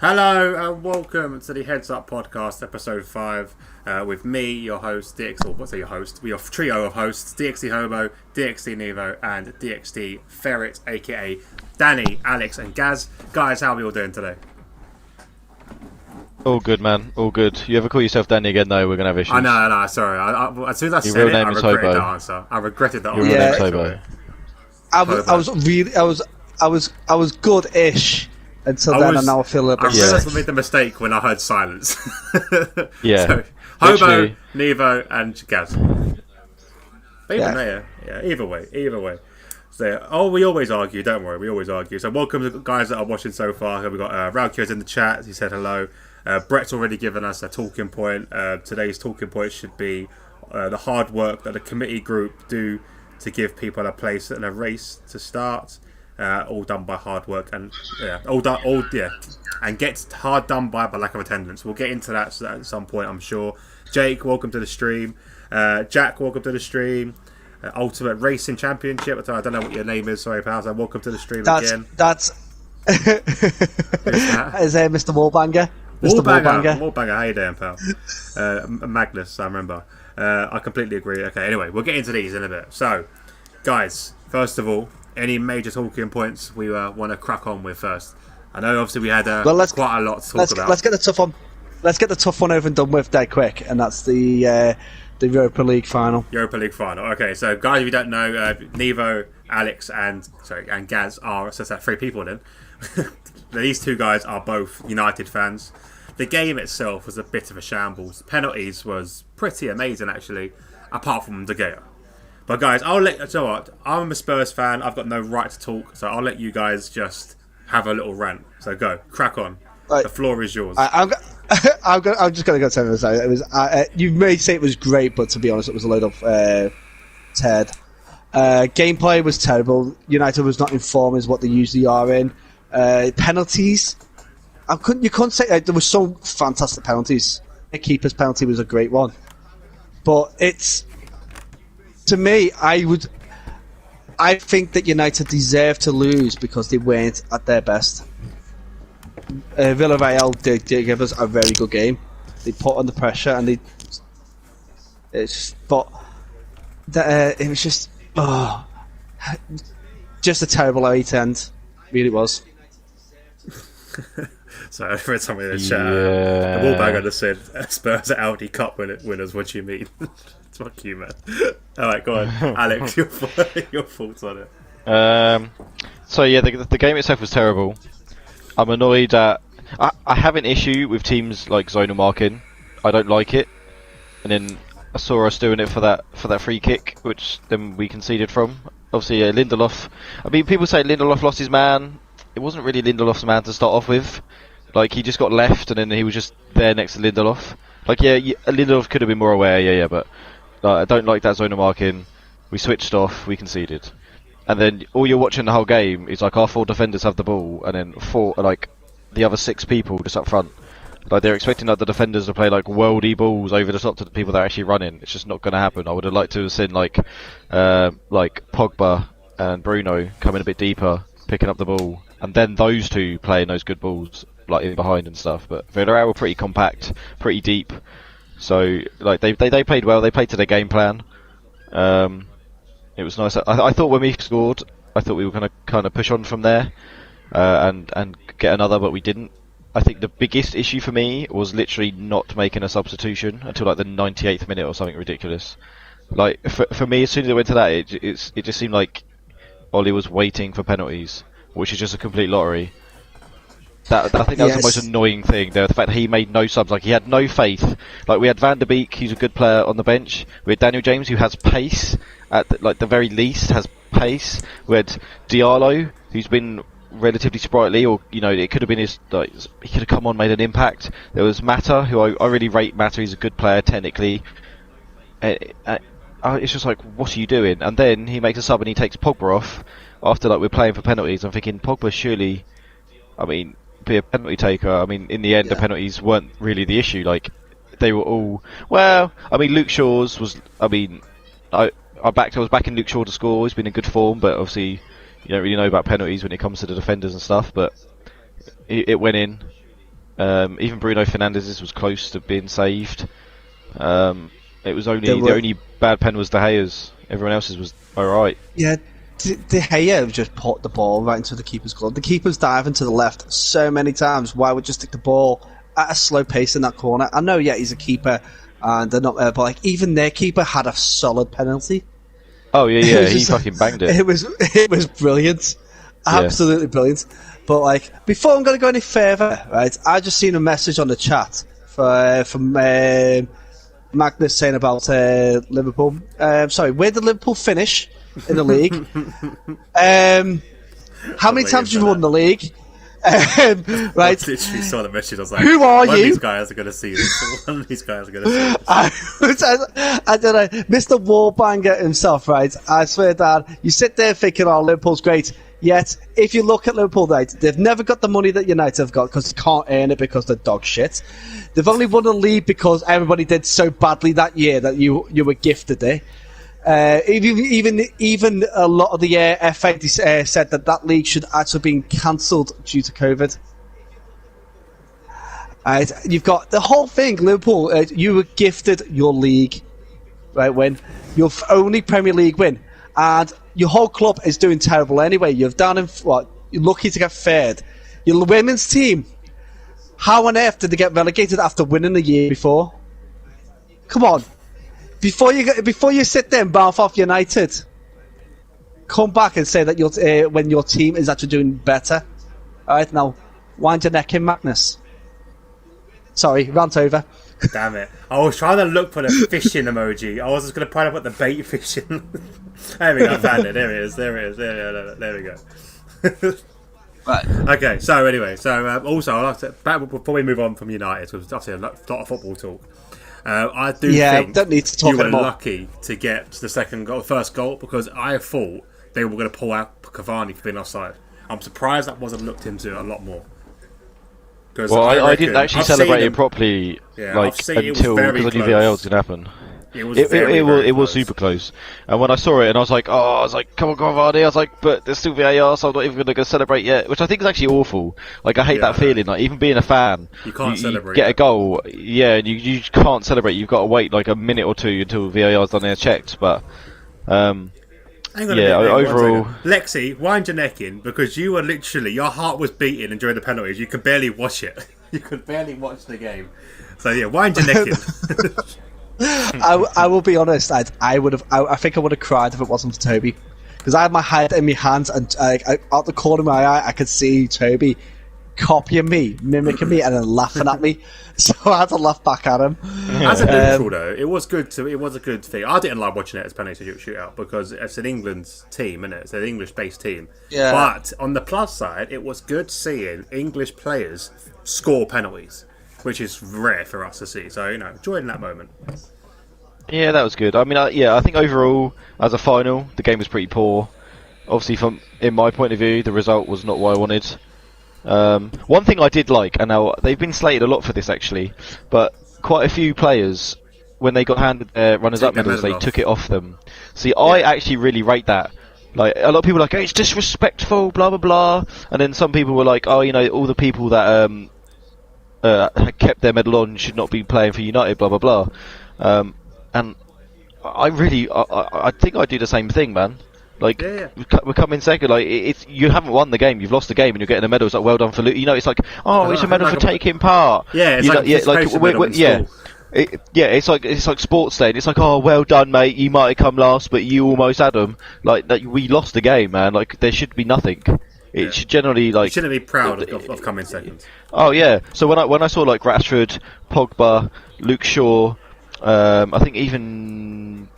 Hello and welcome to the Heads Up Podcast, episode 5, with me, your host, DxT, what's your host? We are a trio of hosts, DxT Hobo, DxT Nevo, and DxT Ferret, aka Danny, Alex, and Gaz. Guys, how are we all doing today? All good, man. All good. You ever call yourself Danny again, though? We're going to have issues. I know, sorry. As soon as I Your said real it, name I is regretted Hobo. the answer. I regretted that Your answer. real name's Hobo. I was good-ish until then, and now I feel a little I bit realised sick. I made the mistake when I heard silence. Yeah. So, Hobo, Literally. Nevo, and Gaz. Even Yeah. there, yeah. Either way. So, we always argue. Don't worry, we always argue. So, welcome to the guys that are watching so far. We've got Raukio's in the chat. He said hello. Brett's already given us a talking point. Today's talking point should be the hard work that the committee group do to give people a place in a race to start. All done by hard work and and gets hard done by lack of attendance. We'll get into that at some point, I'm sure. Jake, welcome to the stream. Jack, welcome to the stream. Ultimate Racing Championship. I don't know what your name is. Sorry, pals. Welcome to the stream again. That's Who's that? is Mr. Wallbanger. Mr. Wallbanger, how you doing, pal? Magnus, I remember. I completely agree. Okay, anyway, we'll get into these in a bit. So, guys, first of all, any major talking points we want to crack on with first? I know, obviously, we had quite a lot to talk about. Let's get the tough one. Let's get the tough one over and done with dead quick, and that's the Europa League final. Europa League final. Okay, so guys, if you don't know, Nevo, Alex, and Gaz are so that's 3 people. Then these 2 guys are both United fans. The game itself was a bit of a shambles. Penalties was pretty amazing, actually, apart from De Gea. But guys, you know what? I'm a Spurs fan. I've got no right to talk, so I'll let you guys just have a little rant. So go, crack on. Right. The floor is yours. I'm just going to go tell you this. It was you may say it was great, but to be honest, it was a load of Ted. Gameplay was terrible. United was not in form as what they usually are in. Penalties. You couldn't say there were so fantastic penalties. The keeper's penalty was a great one, but to me, I think that United deserved to lose because they weren't at their best. Villarreal did give us a very good game. They put on the pressure and it was just a terrible away end. Really was. So I read something in the chat. The Wallbanger just said Spurs are Audi Cup winners. What do you mean? Fuck you, man. Alright, go on. Alex, your thoughts on it. So yeah, the game itself was terrible. I'm annoyed at... I have an issue with teams like zonal marking. I don't like it. And then I saw us doing it for that free kick, which then we conceded from. Obviously, Lindelof... I mean, people say Lindelof lost his man. It wasn't really Lindelof's man to start off with. Like, he just got left and then he was just there next to Lindelof. Like, yeah, Lindelof could have been more aware, but I don't like that zonal marking. We switched off, we conceded. And then all you're watching the whole game is like our 4 defenders have the ball and then the other 6 people just up front. Like, they're expecting like the defenders to play like worldy balls over the top to the people that are actually running. It's just not going to happen. I would have liked to have seen like Pogba and Bruno coming a bit deeper, picking up the ball, and then those 2 playing those good balls like in behind and stuff. But Villarreal were pretty compact, pretty deep. So like they played well. They played to their game plan. It was nice. I thought when we scored, I thought we were going to kind of push on from there and get another, but we didn't. I think the biggest issue for me was literally not making a substitution until like the 98th minute or something ridiculous. Like for me, as soon as it went to that, it just seemed like Ollie was waiting for penalties, which is just a complete lottery. I think that was the most annoying thing. The fact that he made no subs, like he had no faith. Like we had Van der Beek, who's a good player on the bench. We had Daniel James, who has pace at the very least has pace. We had Diallo, who's been relatively sprightly, or it could have been he could have come on, made an impact. There was Mata, who I really rate. Mata, he's a good player technically. It's just like, what are you doing? And then he makes a sub and he takes Pogba off after we're playing for penalties. I'm thinking Pogba surely, be a penalty taker. I mean, in the end, the penalties weren't really the issue. Like, they were all... Well, Luke Shaw's was... I was backing Luke Shaw to score. He's been in good form, but obviously you don't really know about penalties when it comes to the defenders and stuff. But it went in. Even Bruno Fernandes's was close to being saved. It was only There were- the only bad pen was De Gea's. Everyone else's was alright. Yeah, De Gea just put the ball right into the keeper's glove. The keeper's diving to the left so many times. Why would you stick the ball at a slow pace in that corner? I know, yeah, he's a keeper, and they're not but like even their keeper had a solid penalty. Oh yeah, It yeah, was he just- fucking banged it. It was brilliant, Yeah. absolutely brilliant. But like, before I'm going to go any further, right? I just seen a message on the chat from Magnus saying about Liverpool. Sorry, where did Liverpool finish in the league? How many times have you won the league? I Right. literally saw the message. I was like, Who are one you? of these guys are going to see this. One of these guys are going to see this. I don't know, Mr. Warbanger himself, right? I swear, Dad, you sit there thinking, "Oh, Liverpool's great." Yet, if you look at Liverpool, right, they've never got the money that United have got because they can't earn it because they're dog shit. They've only won the league because everybody did so badly that year that you were gifted it. Even a lot of the FA said that league should actually been cancelled due to COVID. Right, you've got the whole thing. Liverpool, you were gifted your league, right? Win, your only Premier League win, and your whole club is doing terrible anyway. You're down in what? You're lucky to get third. Your women's team. How on earth did they get relegated after winning the year before? Come on, before you sit there and mouth off United, come back and say that when your team is actually doing better. All right, now wind your neck in, Magnus. Sorry, rant over. Damn it. I was trying to look for the fishing emoji. I was just going to point up at the bait fishing. There we go, I found it. There it is. There we go. Right. Okay, so anyway, also, I'd like to, before we move on from United, because obviously a lot of football talk, I do think don't need to talk you were anymore. lucky to get to the first goal, because I thought they were going to pull out Cavani for being offside. I'm surprised that wasn't looked into a lot more. Well, I didn't actually celebrate it properly, Yeah, I've seen it was until very because I knew close. VAR was going to happen. It was It was super close. And when I saw it, and I was like, come on, Cavani. I was like, but there's still VAR, so I'm not even going to go celebrate yet. Which I think is actually awful. Like, I hate that feeling. Like, even being a fan, You can't celebrate get it. a goal, yeah, and you can't celebrate. You've got to wait like a minute or two until VAR's done their checks. But Hang on yeah, a minute, overall- 1 second. Lexi, wind your neck in, because you were literally, your heart was beating during the penalties. You could barely watch it. You could barely watch the game. So yeah, wind your neck in. I will be honest. I think I would have cried if it wasn't for Toby, because I had my head in my hands, and out the corner of my eye, I could see Toby copying me, mimicking me, and then laughing at me. So I had to laugh back at him. As a neutral, though, it was good. It was a good thing. I didn't like watching it as penalty shootout because it's an England's team, isn't it? It's an English-based team. Yeah. But on the plus side, it was good seeing English players score penalties, which is rare for us to see. So enjoying that moment. yeah, that was good. I mean, I think overall, as a final, the game was pretty poor. Obviously, in my point of view, the result was not what I wanted. One thing I did like, and now they've been slated a lot for this actually, but quite a few players, when they got handed their runners-up Take their medals, they medal off. took it off them. See, I actually really rate that. Like, a lot of people are like, oh, it's disrespectful, blah blah blah, and then some people were like, oh, all the people that kept their medal on should not be playing for United, blah blah blah. And I think I do the same thing, man. Like, Yeah. we're coming second. Like, it's you haven't won the game, you've lost the game, and you're getting a medal. It's like, well done for it's like, oh, it's a medal for taking part. Yeah, it's You like know, a participation medal in yeah. school. It's like sports day. It's like, oh, well done, mate. You might have come last, but you almost had them. Like, we lost the game, man. Like, there should be nothing. It should generally You like. shouldn't be proud of coming second. Oh yeah. So when I saw like Rashford, Pogba, Luke Shaw, I think even.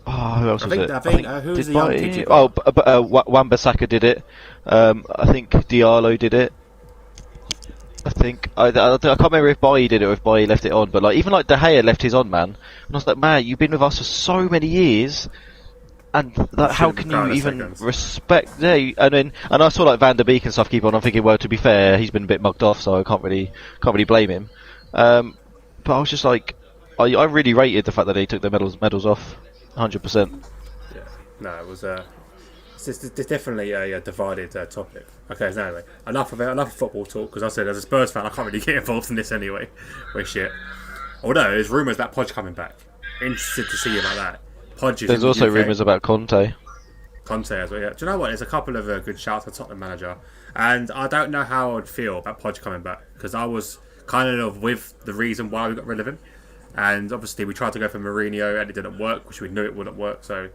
Oh, who else was it? I think who's did the young Bailly- kid you Oh, got? Wan-Bissaka did it. I think Diallo did it. I think I can't remember if Bailly did it or if Bailly left it on, but like even like De Gea left his on, man. And I was like, man, you've been with us for so many years, and like, how shouldn't be can proud you of even seconds. respect? Yeah, and I saw like Van der Beek and stuff keep on. I'm thinking, well, to be fair, he's been a bit mugged off, so I can't really blame him. But I was just like, I really rated the fact that they took their medals off, 100%. Yeah. No, it was it's definitely a divided topic. Okay, so anyway, enough of football talk, because I said as a Spurs fan I can't really get involved in this anyway. We're shit. Although there's rumours that Podge coming back. Interested to see about that. Podge is There's in the also UK. rumours about Conte. Conte as well, yeah. Do you know what? There's a couple of good shouts for Tottenham manager, and I don't know how I would feel about Podge coming back, because I was kind of with the reason why we got rid of him, and obviously we tried to go for Mourinho and it didn't work, which we knew it wouldn't work. So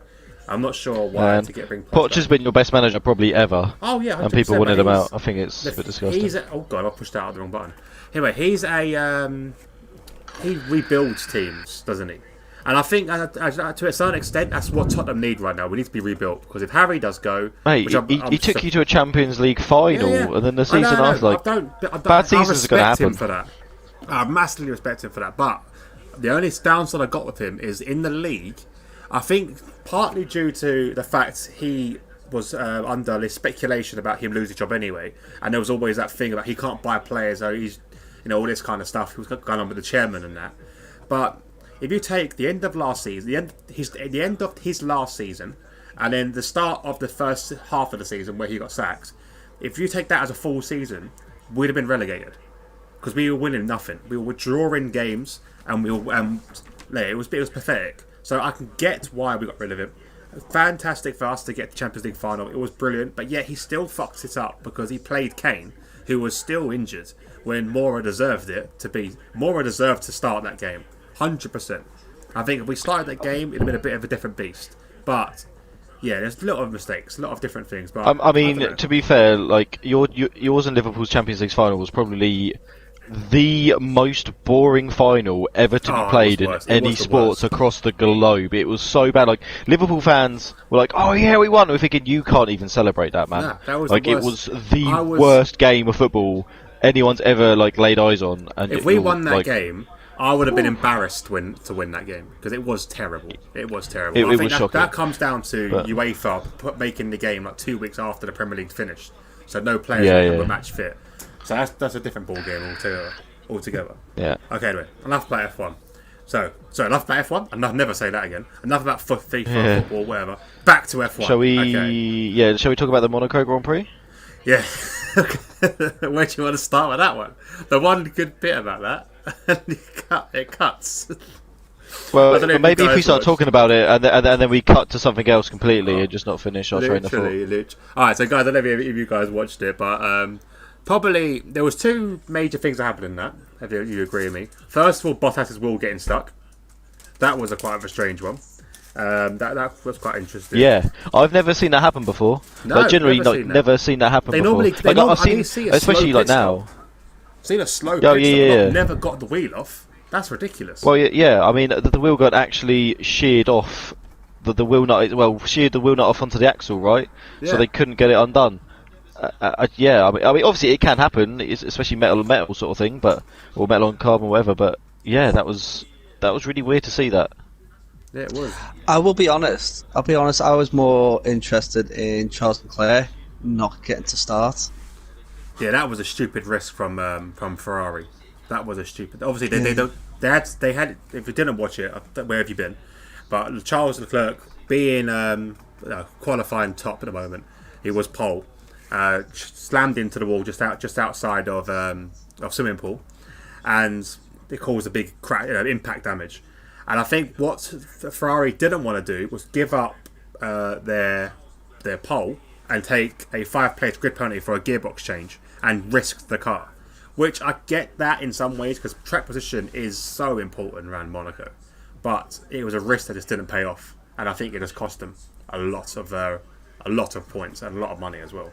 I'm not sure why to bring Podge Poch has been your best manager probably ever. Oh yeah, 100%, and people wanted but him out. I think it's a bit disgusting. Oh god, I pushed out the wrong button. Anyway, he's he rebuilds teams, doesn't he? And I think to a certain extent, that's what Tottenham need right now. We need to be rebuilt, because if Harry does go, Mate, he took you to a Champions League final, and then the season after, like, bad seasons are going to happen. Him for that. I massively respect him for that. But the only downside I got with him is in the league. I think partly due to the fact he was under this speculation about him losing his job anyway, and there was always that thing about he can't buy players, so he's, all this kind of stuff. He was going on with the chairman and that, but. If you take the end of last season, the end of his last season, and then the start of the first half of the season where he got sacked, if you take that as a full season, we'd have been relegated, because we were winning nothing. We were drawing games, and it was pathetic. So I can get why we got rid of him. Fantastic for us to get the Champions League final. It was brilliant, but yet he still fucks it up because he played Kane, who was still injured when Mora deserved to start that game. 100%. I think if we started that game, it'd have been a bit of a different beast. But yeah, there's a lot of mistakes, a lot of different things. But I mean, to be fair, like yours and Liverpool's Champions League final was probably the most boring final ever to be played in any sports across the globe. It was so bad. Like, Liverpool fans were like, "Oh yeah, we won." We're thinking, you can't even celebrate that, man. Nah, that was like, the it was the worst game of football anyone's ever laid eyes on. And if we won that game, I would have been embarrassed to win that game, because it was terrible. It was terrible. I think that comes down to UEFA making the game like 2 weeks after the Premier League finished, so no players were match fit. So that's a different ball game altogether. Yeah. Okay, anyway, enough about F1. So enough about F1. Enough. Never say that again. Enough about FIFA, football, whatever. Back to F1. Shall we? Okay. Yeah. Shall we talk about the Monaco Grand Prix? Yeah. Where do you want to start with that one? The one good bit about that. It cuts. Well, maybe if we start talking about it and then we cut to something else completely and just not finish our train of thought. Alright, so guys, I don't know if you guys watched it, but probably there was two major things that happened in that, if you agree with me. First of all, Bottas's wheel getting stuck. That was quite of a strange one. That was quite interesting. Yeah, I've never seen that happen before. No, like, generally, never seen that happen before. I've seen, especially like now. Seen a slow pit stop, never got the wheel off. That's ridiculous. Well, yeah. I mean, the wheel got actually sheared off. The wheel nut. Well, sheared the wheel nut off onto the axle, right? Yeah. So they couldn't get it undone. Yeah. I mean, obviously it can happen, especially metal on metal sort of thing, or metal on carbon, whatever. But yeah, that was really weird to see that. Yeah, it was. I will be honest. I'll be honest. I was more interested in Charles Leclerc not getting to start. Yeah, that was a stupid risk from Ferrari. That was a stupid. Obviously, they had. If you didn't watch it, where have you been? But Charles Leclerc being qualifying top at the moment, he was pole, slammed into the wall just outside of swimming pool, and it caused a big impact damage. And I think what Ferrari didn't want to do was give up their pole and take a 5-place grid penalty for a gearbox change and risk the car. Which I get that in some ways, because track position is so important around Monaco. But it was a risk that just didn't pay off, and I think it has cost them a lot of points and a lot of money as well.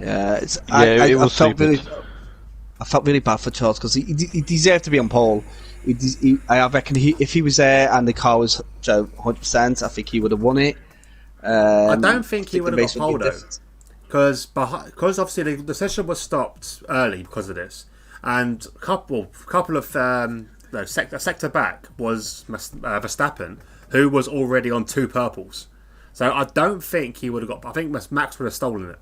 Yeah, I felt really bad for Charles, because he deserved to be on pole. I reckon if he was there and the car was 100%, I think he would have won it. I don't think he would have got pole though, because obviously the session was stopped early because of this, and a couple of sector back was Verstappen, who was already on 2 purples. So I don't think he would have got. I think Max would have stolen it.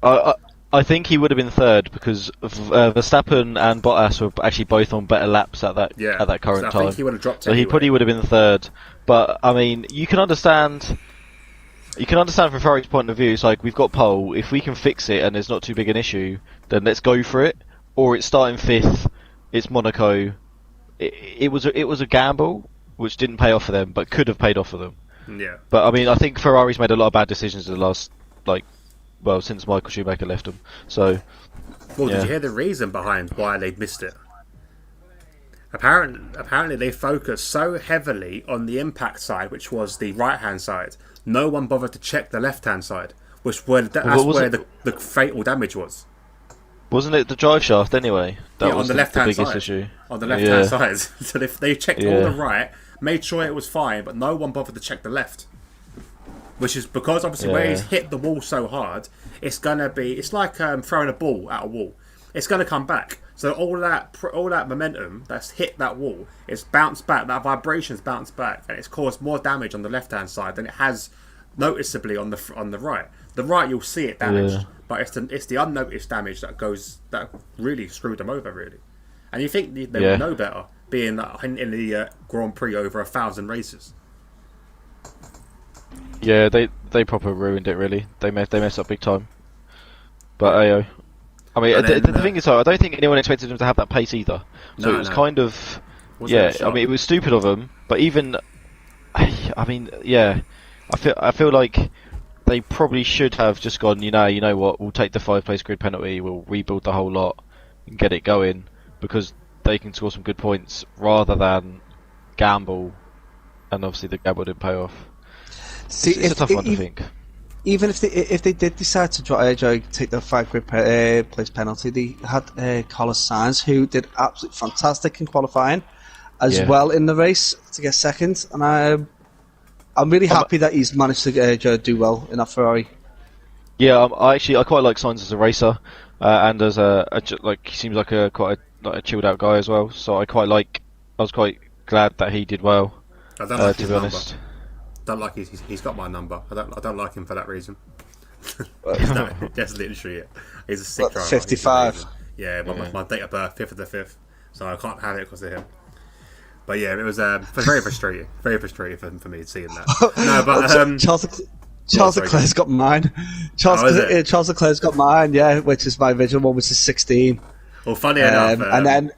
I think he would have been third, because Verstappen and Bottas were actually both on better laps at that current time. I think he would have dropped. So he probably would have been third. But I mean, you can understand. You can understand from Ferrari's point of view. It's like we've got pole. If we can fix it and it's not too big an issue, then let's go for it. Or it's starting 5th. It's Monaco. It was a gamble which didn't pay off for them, but could have paid off for them. Yeah. But I mean, I think Ferrari's made a lot of bad decisions in the last, since Michael Schumacher left them. So. Well, did you hear the reason behind why they missed it? Apparently, they focused so heavily on the impact side, which was the right-hand side. No one bothered to check the left-hand side, that's where the fatal damage was. Wasn't it the drive shaft anyway? That was on the left-hand biggest side. Issue. On the left-hand side. So they checked all the right, made sure it was fine, but no one bothered to check the left. Which is because obviously where he's hit the wall so hard, it's like throwing a ball at a wall. It's gonna come back. So all that momentum that's hit that wall, it's bounced back. That vibration's bounced back, and it's caused more damage on the left-hand side than it has noticeably on the right. The right, you'll see it damaged, but it's the unnoticed damage that really screwed them over, really. And you think they would know better, being in the Grand Prix over 1,000 races. Yeah, they proper ruined it. Really, they messed up big time. But I mean, the thing is, though, I don't think anyone expected them to have that pace either. So it was kind of, I mean, it was stupid of them. But even, I mean, I feel like they probably should have just gone. You know what? We'll take the 5-place grid penalty. We'll rebuild the whole lot and get it going because they can score some good points rather than gamble. And obviously, the gamble didn't pay off. See, it's a tough one to think. Even if they did decide to take the 5-grid place penalty, they had Carlos Sainz, who did absolutely fantastic in qualifying, as well in the race to get second. And I'm really happy that he's managed to do well in that Ferrari. Yeah, I quite like Sainz as a racer, and as he seems like quite a chilled out guy as well. So I was quite glad that he did well. I don't like to be honest. Don't like he's got my number. I don't like him for that reason. That's literally it. He's a sick driver. 55. Yeah, but my date of birth 5th of the 5th, so I can't have it because of him. But yeah, it was very frustrating. Very frustrating for me seeing that. No, but Charles Leclerc's got mine. Charles Leclerc's got mine. Yeah, which is my original one, which is 16. Well, funny enough, and then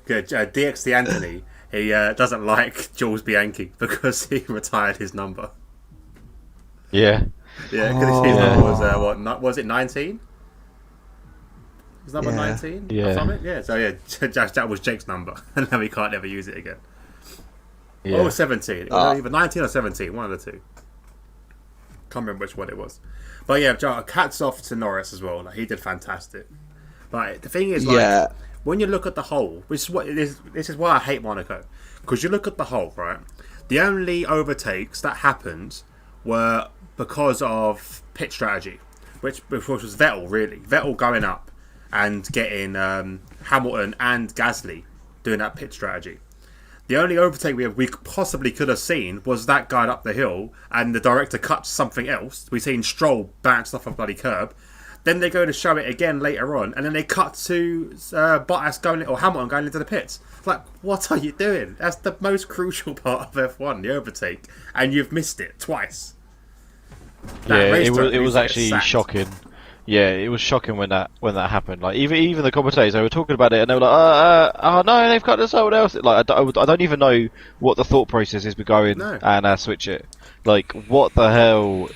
DxT Anthony. He doesn't like Jules Bianchi because he retired his number. Yeah. Yeah, because his number was, was it 19? His number 19? Yeah. Yeah, so that was Jake's number. And now he can't ever use it again. Yeah. Or 17. Either 19 or 17, one of the two. Can't remember which one it was. But yeah, hats off to Norris as well. Like, he did fantastic. But the thing is, when you look at the whole, this is why I hate Monaco, because you look at the whole, right? The only overtakes that happened were because of pit strategy, which was Vettel, really. Vettel going up and getting Hamilton and Gasly doing that pit strategy. The only overtake we possibly could have seen was that guy up the hill and the director cut something else. We've seen Stroll bounce off a bloody curb. Then they go to show it again later on, and then they cut to Bottas or Hamilton going into the pits. Like, what are you doing? That's the most crucial part of F1, the overtake, and you've missed it twice. It was actually shocking. Yeah, it was shocking when that happened. Like even the commentators, they were talking about it, and they were like, "Oh no, they've cut to someone else." Like I don't even know what the thought process is. We go in and switch it. Like, what the hell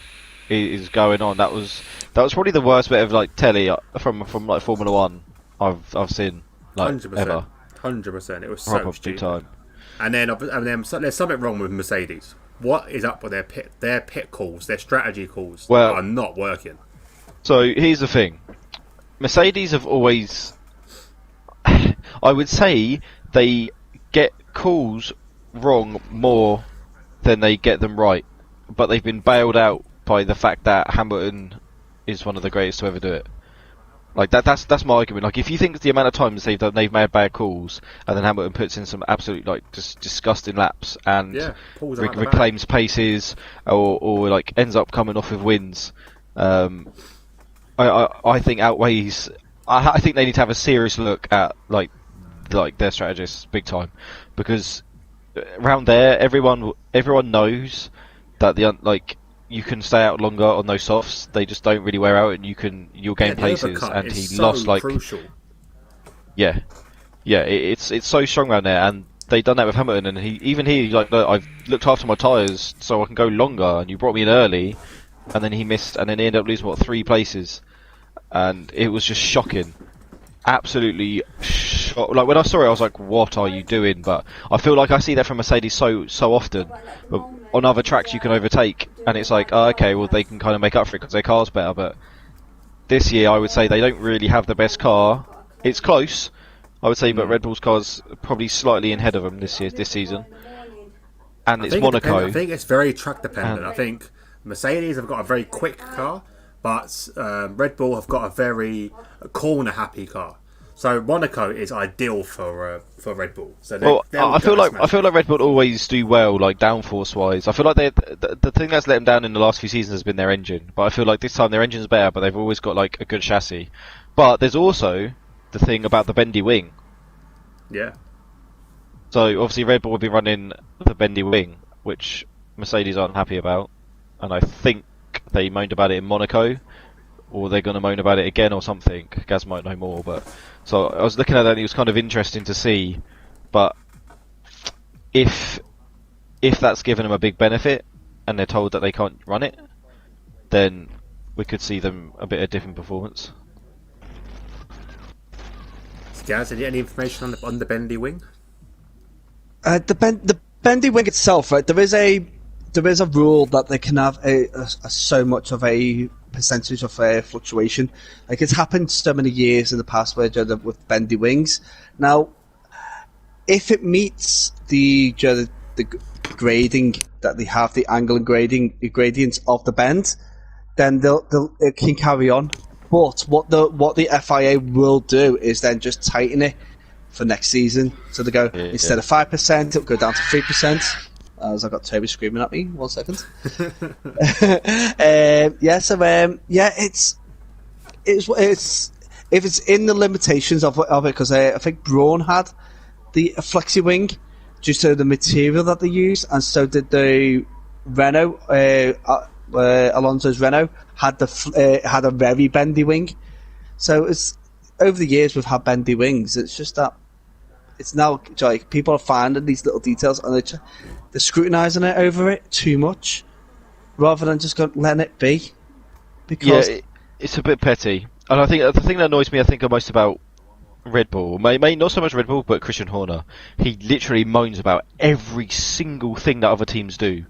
is going on? That was probably the worst bit of like telly from like Formula One I've seen like 100%, ever. 100%. It was so stupid. Time. And then so there's something wrong with Mercedes. What is up with their pit calls, their strategy calls are not working. So here's the thing: Mercedes have always, I would say, they get calls wrong more than they get them right, but they've been bailed out by the fact that Hamilton is one of the greatest to ever do it. Like that's my argument. Like, if you think the amount of times they've made bad calls, and then Hamilton puts in some absolute like just disgusting laps and reclaims paces, or like ends up coming off with wins, I think outweighs. I think they need to have a serious look at like their strategists big time, because around there everyone knows that you can stay out longer on those softs. They just don't really wear out, and you'll gain the places. overcut And is he so lost like crucial. yeah, it's so strong around there, and they done that with Hamilton, and he like, "Look, I've looked after my tyres so I can go longer, and you brought me in early, and then he missed, and then he ended up losing 3 places, and it was just shocking, absolutely like when I saw it I was like, what are you doing? But I feel like I see that from Mercedes so often, but on other tracks you can overtake, and it's like, oh, okay, well they can kind of make up for it because their car's better, but this year I would say they don't really have the best car. It's close, I would say, but Red Bull's car's probably slightly ahead of them this season. And it's Monaco. I think it's very track dependent. I think Mercedes have got a very quick car, but Red Bull have got a very corner happy car. So Monaco is ideal for Red Bull. So I feel like Red Bull always do well, like downforce wise. I feel like the thing that's let them down in the last few seasons has been their engine. But I feel like this time their engine's better, but they've always got like a good chassis. But there's also the thing about the bendy wing. Yeah. So obviously Red Bull will be running the bendy wing, which Mercedes aren't happy about, and I think they moaned about it in Monaco, or they're going to moan about it again or something. Gaz might know more, but so I was looking at that and it was kind of interesting to see. But if that's given them a big benefit and they're told that they can't run it, then we could see them a bit of different performance. Gaz, any information on the bendy wing? The bendy wing itself, right? There is a rule that they can have a so much of a percentage of fluctuation. Like it's happened so many years in the past with bendy wings. Now, if it meets the grading that they have, the angle and gradients of the bend, then it can carry on. But what the FIA will do is then just tighten it for next season. So they go, instead of 5%, it'll go down to 3%. As I got Toby screaming at me. 1 second. It's if it's in the limitations of it, because I think Braun had the flexi wing due to the material that they use, and so did the Renault. Alonso's Renault had a very bendy wing. So it's over the years we've had bendy wings. It's just that it's now like people are finding these little details and they're scrutinising it over it too much, rather than just letting it be. Because it's a bit petty, and I think the thing that annoys me, I think, most about Red Bull, maybe not so much Red Bull, but Christian Horner. He literally moans about every single thing that other teams do,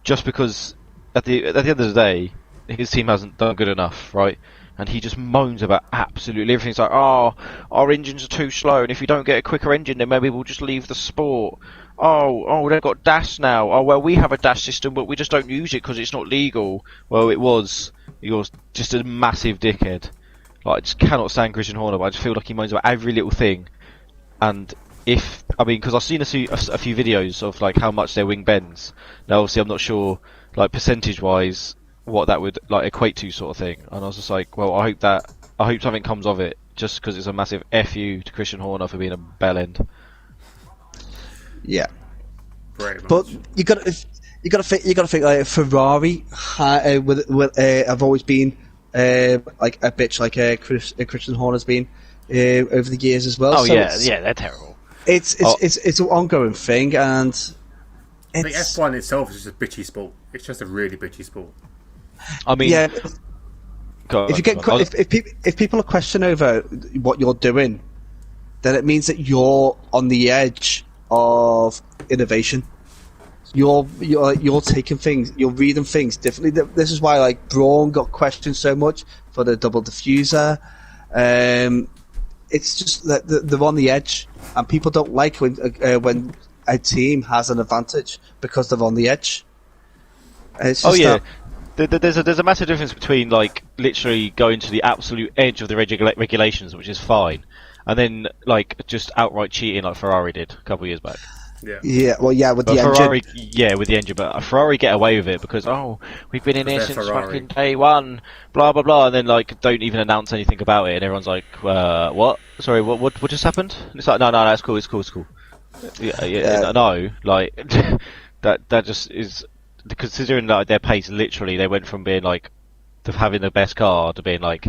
just because at the end of the day, his team hasn't done good enough, right? And he just moans about absolutely everything. It's like, oh, our engines are too slow, and if you don't get a quicker engine, then maybe we'll just leave the sport. Oh, they've got dash now. Oh, well, we have a dash system, but we just don't use it because it's not legal. Well, it was. You're just a massive dickhead. Like, I just cannot stand Christian Horner, but I just feel like he moans about every little thing. And because I've seen a few videos of like how much their wing bends. Now, obviously, I'm not sure, like percentage-wise, what that would like equate to, sort of thing. And I was just like, well, I hope something comes of it, just because it's a massive FU to Christian Horner for being a bell end. Yeah, but you got to think like Ferrari have always been like a bitch, like Christian Horner's been over the years as well. Oh, so yeah, they're terrible. It's an ongoing thing, and I think F1 itself is just a bitchy sport. It's just a really bitchy sport. I mean, yeah. If people are questioning over what you're doing, then it means that you're on the edge of innovation. You're taking things, you're reading things differently. This is why like Braun got questioned so much for the double diffuser. It's just that they're on the edge, and people don't like when a team has an advantage because they're on the edge. It's just there's a massive difference between like literally going to the absolute edge of the regulations, which is fine, and then like just outright cheating like Ferrari did a couple of years back. With the Ferrari, engine. Yeah, with the engine, but Ferrari get away with it because we've been in here since fucking day one, blah blah blah, and then like don't even announce anything about it, and everyone's like, what? Sorry, what just happened? And it's like, no, it's cool. No, like that just is considering like their pace, literally, they went from being like to having the best car to being like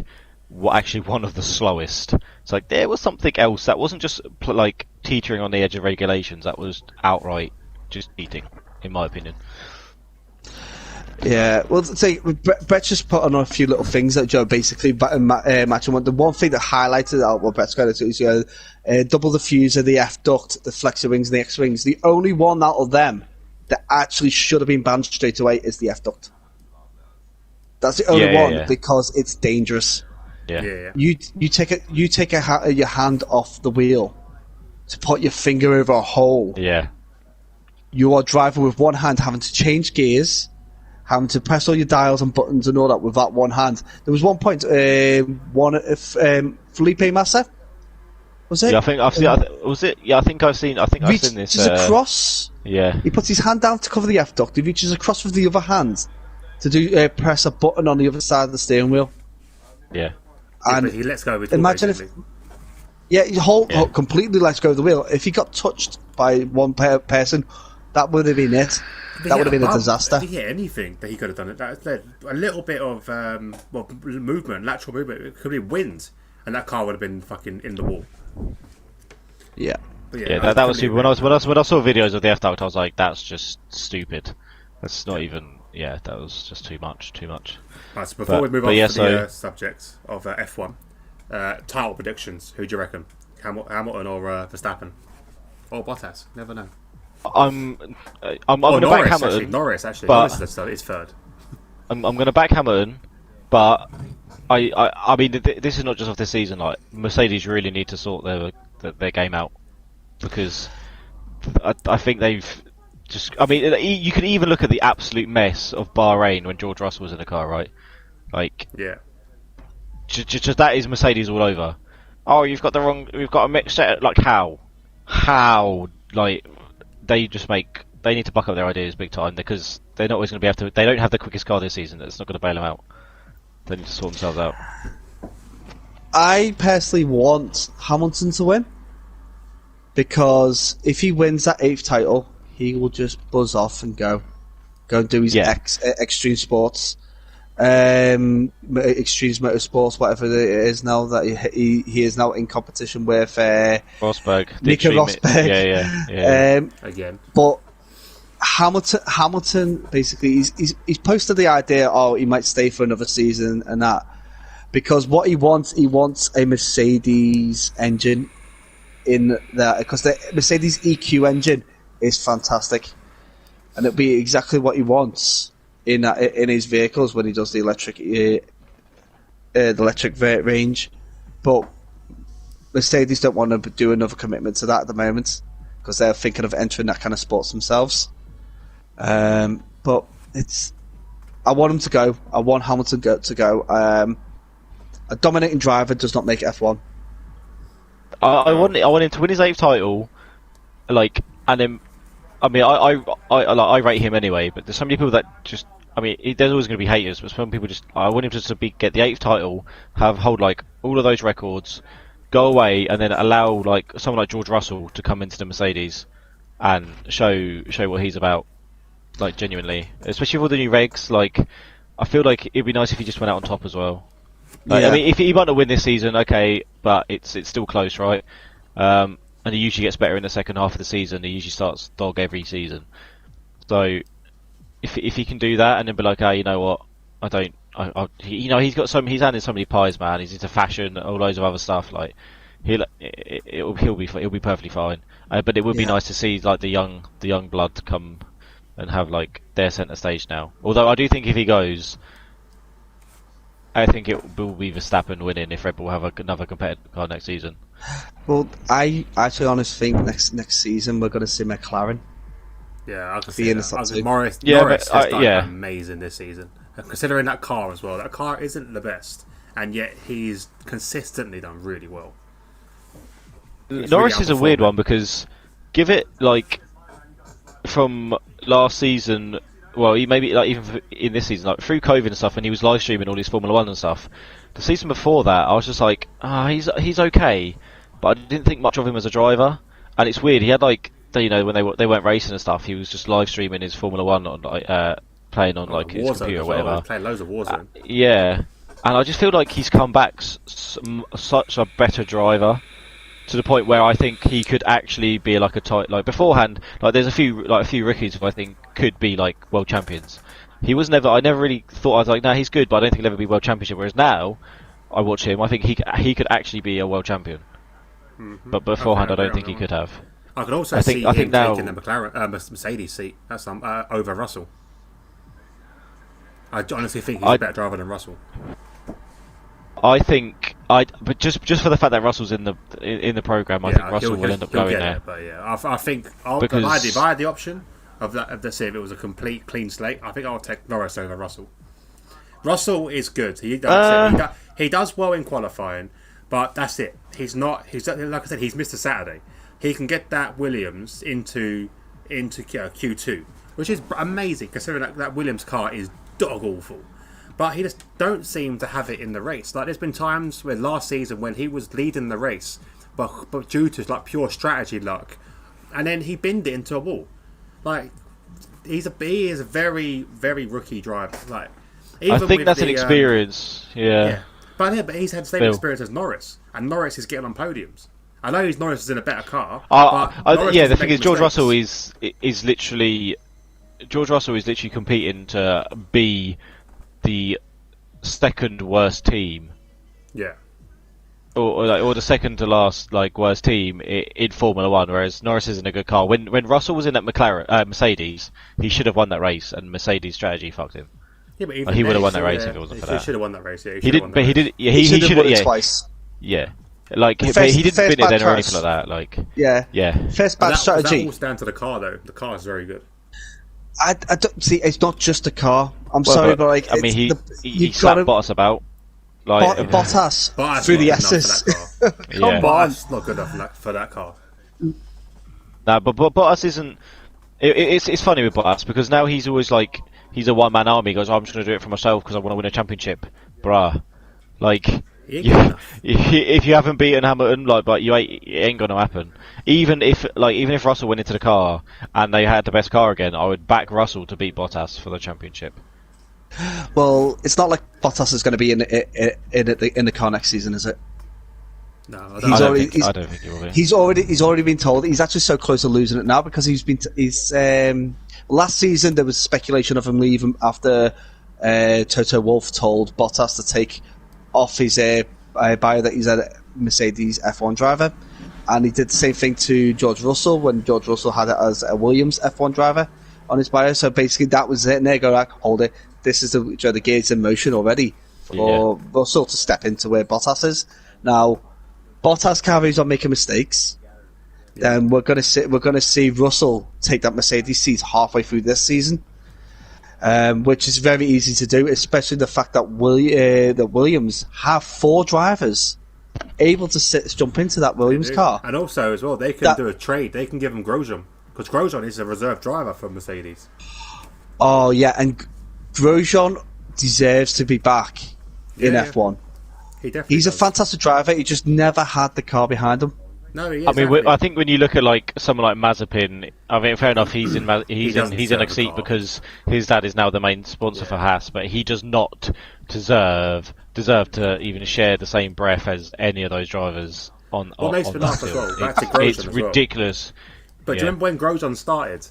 actually one of the slowest. It's like there was something else that wasn't just like teetering on the edge of regulations. That was outright just cheating, in my opinion. Yeah, well, say Brett just put on a few little things that Joe basically matching one. The one thing that highlighted out what Brett's going to do is double the fuser, the F duct, the flexor wings, and the X wings. The only one out of them that actually should have been banned straight away is the F duct. That's the only one because it's dangerous. Yeah. You take your hand off the wheel to put your finger over a hole. Yeah. You are driving with one hand, having to change gears, having to press all your dials and buttons and all that with that one hand. There was one point, Felipe Massa, was it? Yeah, I think I've seen. Was it? Yeah, I think I've seen this. Reaches across. Yeah. He puts his hand down to cover the F duct. He reaches across with the other hand to press a button on the other side of the steering wheel. Yeah. And but he lets go of it. imagine if. Yeah, he completely lets go of the wheel. If he got touched by one person, that would have been it. That would have been a disaster. If he hit anything that he could have done, a little bit of movement, lateral movement, it could be wind, and that car would have been fucking in the wall. Yeah. But that was stupid. When I saw videos of the F duct, I was like, that's just stupid. That's not even. Yeah, that was just too much. Right, so before we move on to the subject of F1, title predictions. Who do you reckon? Hamilton or Verstappen? Or Bottas? Never know. I'm going to back Hamilton. Norris, actually. But Norris is third. I'm going to back Hamilton, but I mean, this is not just off this season. Like Mercedes really need to sort their game out because I think they've just. I mean, you can even look at the absolute mess of Bahrain when George Russell was in the car, right? Like, yeah, just that is Mercedes all over. Oh, we've got a mixed set. Like how like they need to buck up their ideas big time because they're not always going to be able to. They don't have the quickest car this season. That's not going to bail them out. They need to sort themselves out. I personally want Hamilton to win because if he wins that 8th title, he will just buzz off and go and do his extreme sports, extremes motorsports, whatever it is now that he is now in competition with Rosberg, Nico Rosberg. Yeah. Again, but Hamilton basically he's posted the idea. Oh, he might stay for another season and that because what he wants a Mercedes engine in there because the Mercedes EQ engine is fantastic, and it'll be exactly what he wants in his vehicles when he does the electric range. But Mercedes don't want to do another commitment to that at the moment because they're thinking of entering that kind of sports themselves. But I want him to go. I want Hamilton to go. A dominating driver does not make F1. I want him to win his 8th title, like, and then. I mean, I rate him anyway, but there's so many people that just. I mean, there's always going to be haters, but some people just. I want him to get the 8th title, hold like all of those records, go away, and then allow like someone like George Russell to come into the Mercedes, and show what he's about, like genuinely, especially with all the new regs. Like, I feel like it'd be nice if he just went out on top as well. Like, I mean, if he might not win this season, okay, but it's still close, right? And he usually gets better in the second half of the season. He usually starts dog every season. So if he can do that and then be like, you know what, he's got he's handed so many pies, man. He's into fashion, all loads of other stuff. Like he'll be perfectly fine. But it would be nice to see like the young blood come and have like their centre stage now. Although I do think if he goes, I think it will be Verstappen winning if Red Bull have another competitive car next season. Well, I actually honestly think next season we're going to see McLaren. Yeah, I can see that. Norris has done amazing this season. Considering that car as well. That car isn't the best, and yet he's consistently done really well. Norris is a weird one because give it like from last season. Well, he maybe like even in this season, like through COVID and stuff, when he was live streaming all his Formula 1 and stuff. The season before that, I was just like, he's okay, but I didn't think much of him as a driver. And it's weird. He had like when they weren't racing and stuff, he was just live streaming his Formula One on playing on like his Warzone computer or as well. whatever. He's playing loads of Warzone. Yeah, and I just feel like he's come back such a better driver, to the point where I think he could actually be like like beforehand. Like there's a few rookies who I think could be like world champions. He was never. I never really thought. I was like, no, he's good, but I don't think he'll ever be world championship. Whereas now, I watch him. I think he could actually be a world champion. Mm-hmm. But beforehand, I don't think he could have. I can also see I think him now, taking the McLaren Mercedes seat. That's over Russell. I honestly think he's a better driver than Russell. But just for the fact that Russell's in the program, I think Russell will end up going there. But yeah, I think if I had the option of say if it was a complete clean slate, I think I'll take Norris over Russell. Russell is good. He does well in qualifying, but that's it. He's like I said, he's Mr. Saturday. He can get that Williams into Q2, which is amazing considering that Williams car is dog awful. But he just don't seem to have it in the race. Like there's been times where last season when he was leading the race, but due to like pure strategy luck, and then he binned it into a wall. Like he is a very very rookie driver. Like I think that's an experience. Yeah. But he's had the same experience as Norris, and Norris is getting on podiums. I know Norris is in a better car. The thing is, George Russell is literally competing to be the second worst team. Yeah. Or the second to last worst team in Formula One, whereas Norris is in a good car. When Russell was in that Mercedes, he should have won that race, and Mercedes' strategy fucked him. Yeah, but he would have won that race if it wasn't for that. He should have won that race. Yeah, he did, but he did. Yeah, he should have won it twice. Yeah, but he didn't win it then or anything like that. Yeah. First bad strategy. That all down to the car, though. The car is very good. I don't see. It's not just a car. I'm sorry, but he slapped Bottas about. Bottas through the S's. Come on, Bottas not good enough for that car. Nah, but Bottas isn't. It's funny with Bottas because now he's always like he's a one-man army. He goes, I'm just going to do it for myself because I want to win a championship, bruh. If you haven't beaten Hamilton, but it ain't going to happen. Even if Russell went into the car and they had the best car again, I would back Russell to beat Bottas for the championship. Well, it's not like Bottas is going to be in the car next season, is it? No, I don't think he will be. He's already been told. He's actually so close to losing it now because last season there was speculation of him leaving after Toto Wolff told Bottas to take off his bio that he's a Mercedes F1 driver, and he did the same thing to George Russell when George Russell had it as a Williams F1 driver on his bio. So basically that was it, and they go like, hold it, this is the gears in motion already for Russell to step into where Bottas is. Now Bottas carries on making mistakes, then we're going to see Russell take that Mercedes seat halfway through this season, which is very easy to do, especially the fact that Williams have 4 drivers able to jump into that Williams car, and also as well they can do a trade. They can give him Grosjean because Grosjean is a reserve driver for Mercedes. Oh yeah, and Grosjean deserves to be back in F1. He's a fantastic driver. He just never had the car behind him. No, he is. I mean, I think when you look at someone like Mazepin, I mean, fair enough, he's in a seat because his dad is now the main sponsor for Haas, but he does not deserve to even share the same breath as any of those drivers on. What makes me laugh as well? Back to Grosjean it's ridiculous. But do you remember when Grosjean started?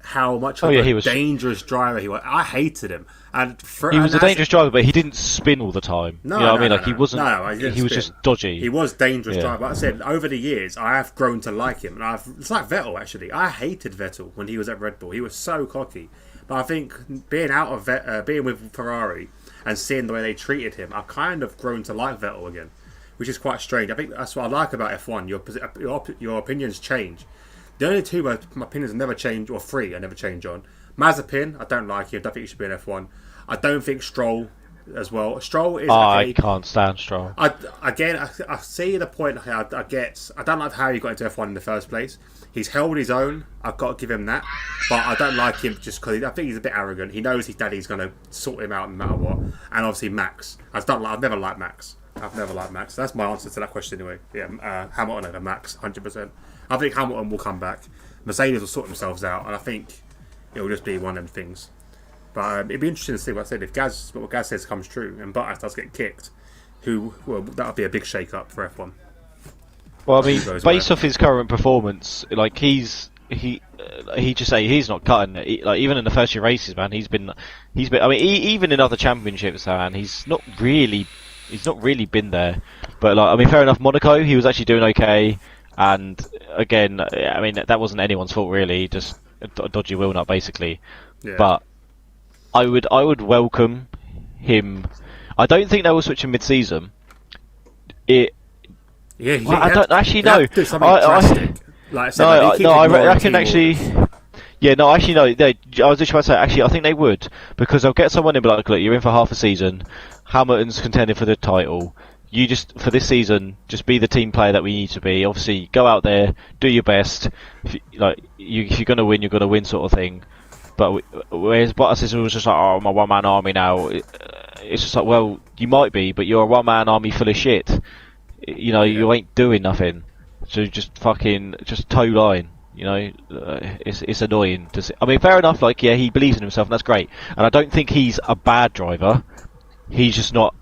How much of he a was dangerous driver he was. I hated him. He was a dangerous driver, but he didn't spin all the time. No, you know what I mean? he wasn't. He was just dodgy. He was dangerous driver. Like I said, over the years, I have grown to like him, and it's like Vettel actually. I hated Vettel when he was at Red Bull. He was so cocky. But I think being with Ferrari and seeing the way they treated him, I've kind of grown to like Vettel again, which is quite strange. I think that's what I like about F1. Your opinions change. The only 2 my opinions never change, or 3 I never change on. Mazepin, I don't like him. I don't think he should be in F1. I don't think Stroll as well. Stroll is. I can't stand Stroll. I see the point. I don't like how he got into F1 in the first place. He's held his own. I've got to give him that. But I don't like him just because I think he's a bit arrogant. He knows his daddy's going to sort him out no matter what. And obviously Max. I've never liked Max. I've never liked Max. That's my answer to that question anyway. Yeah, Hamilton over Max, 100%. I think Hamilton will come back. Mercedes will sort themselves out, and I think it will just be one of them things. But it'd be interesting to see what I said. If what Gaz says comes true and Bottas does get kicked, that'll be a big shake-up for F1. Well, I mean, based off his current performance, like he's not cutting it. Like even in the first few races, man, he's been. I mean, even in other championships, man, he's not really been there. But like, I mean, fair enough. Monaco, he was actually doing okay. And again, I mean, that wasn't anyone's fault really. Just a dodgy wheel nut, basically. Yeah. But I would welcome him. I don't think they will switch him mid-season. I don't actually know. Do something drastic. Like I said, I reckon actually. Yeah, no, actually, no. I was just about to say, actually, I think they would, because they'll get someone in, but like, look, you're in for half a season. Hamilton's contending for the title. You just, for this season, just be the team player that we need to be. Obviously, go out there, do your best. If you're going to win, you're going to win, sort of thing. But whereas Bottas was just like, oh, I'm a one-man army now. It's just like, well, you might be, but you're a one-man army full of shit. You know, you ain't doing nothing. So just toe line. You know, it's annoying to see. I mean, fair enough. Like, yeah, he believes in himself, and that's great. And I don't think he's a bad driver. He's just not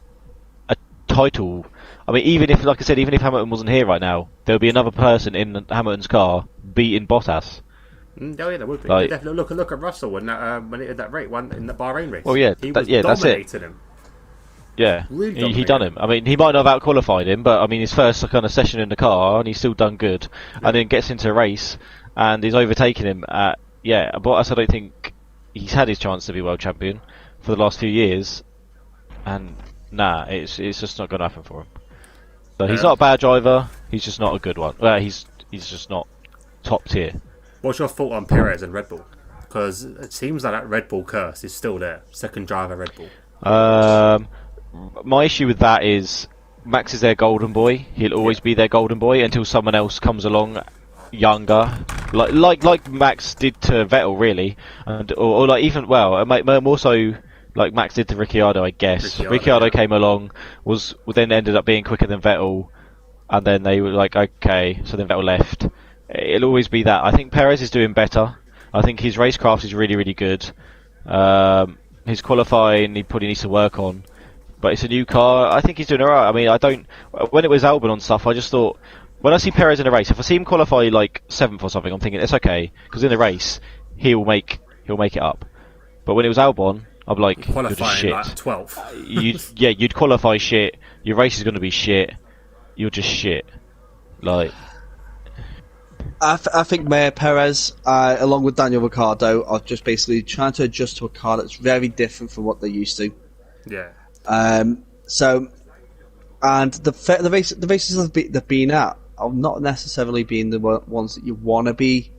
a title. I mean, even if Hamilton wasn't here right now, there would be another person in Hamilton's car beating Bottas. Oh yeah, there would be. Like, definitely look at Russell when he had that one in the Bahrain race. Well, yeah, that's it. Him. Yeah, Really he done him. I mean, he might not have out-qualified him, but I mean, his first kind of session in the car, and he's still done good. Yeah. And then gets into a race, and he's overtaken him. Bottas, I don't think he's had his chance to be world champion for the last few years, and it's just not going to happen for him. So he's not a bad driver. He's just not a good one. Well, he's just not top tier. What's your thought on Perez and Red Bull? Because it seems like that Red Bull curse is still there. Second driver Red Bull. My issue with that is Max is their golden boy. He'll always be their golden boy until someone else comes along younger, like Max did to Vettel, really, or like even more so like Max did to Ricciardo, I guess. Ricciardo came along, then ended up being quicker than Vettel, and then they were like, okay, so then Vettel left. It'll always be that. I think Perez is doing better. I think his racecraft is really, really good. His qualifying, he probably needs to work on. But it's a new car. I think he's doing alright. I mean, when it was Albon on stuff, I just thought, when I see Perez in a race, if I see him qualify like 7th or something, I'm thinking it's okay, because in the race he'll make it up. But when it was Albon, I'm like, you're just shit. Like 12th. You'd qualify shit. Your race is going to be shit. You're just shit. Like, I think Perez, along with Daniel Ricciardo, are just basically trying to adjust to a car that's very different from what they're used to. Yeah. So, and the races they've been at are not necessarily being the ones that you want to be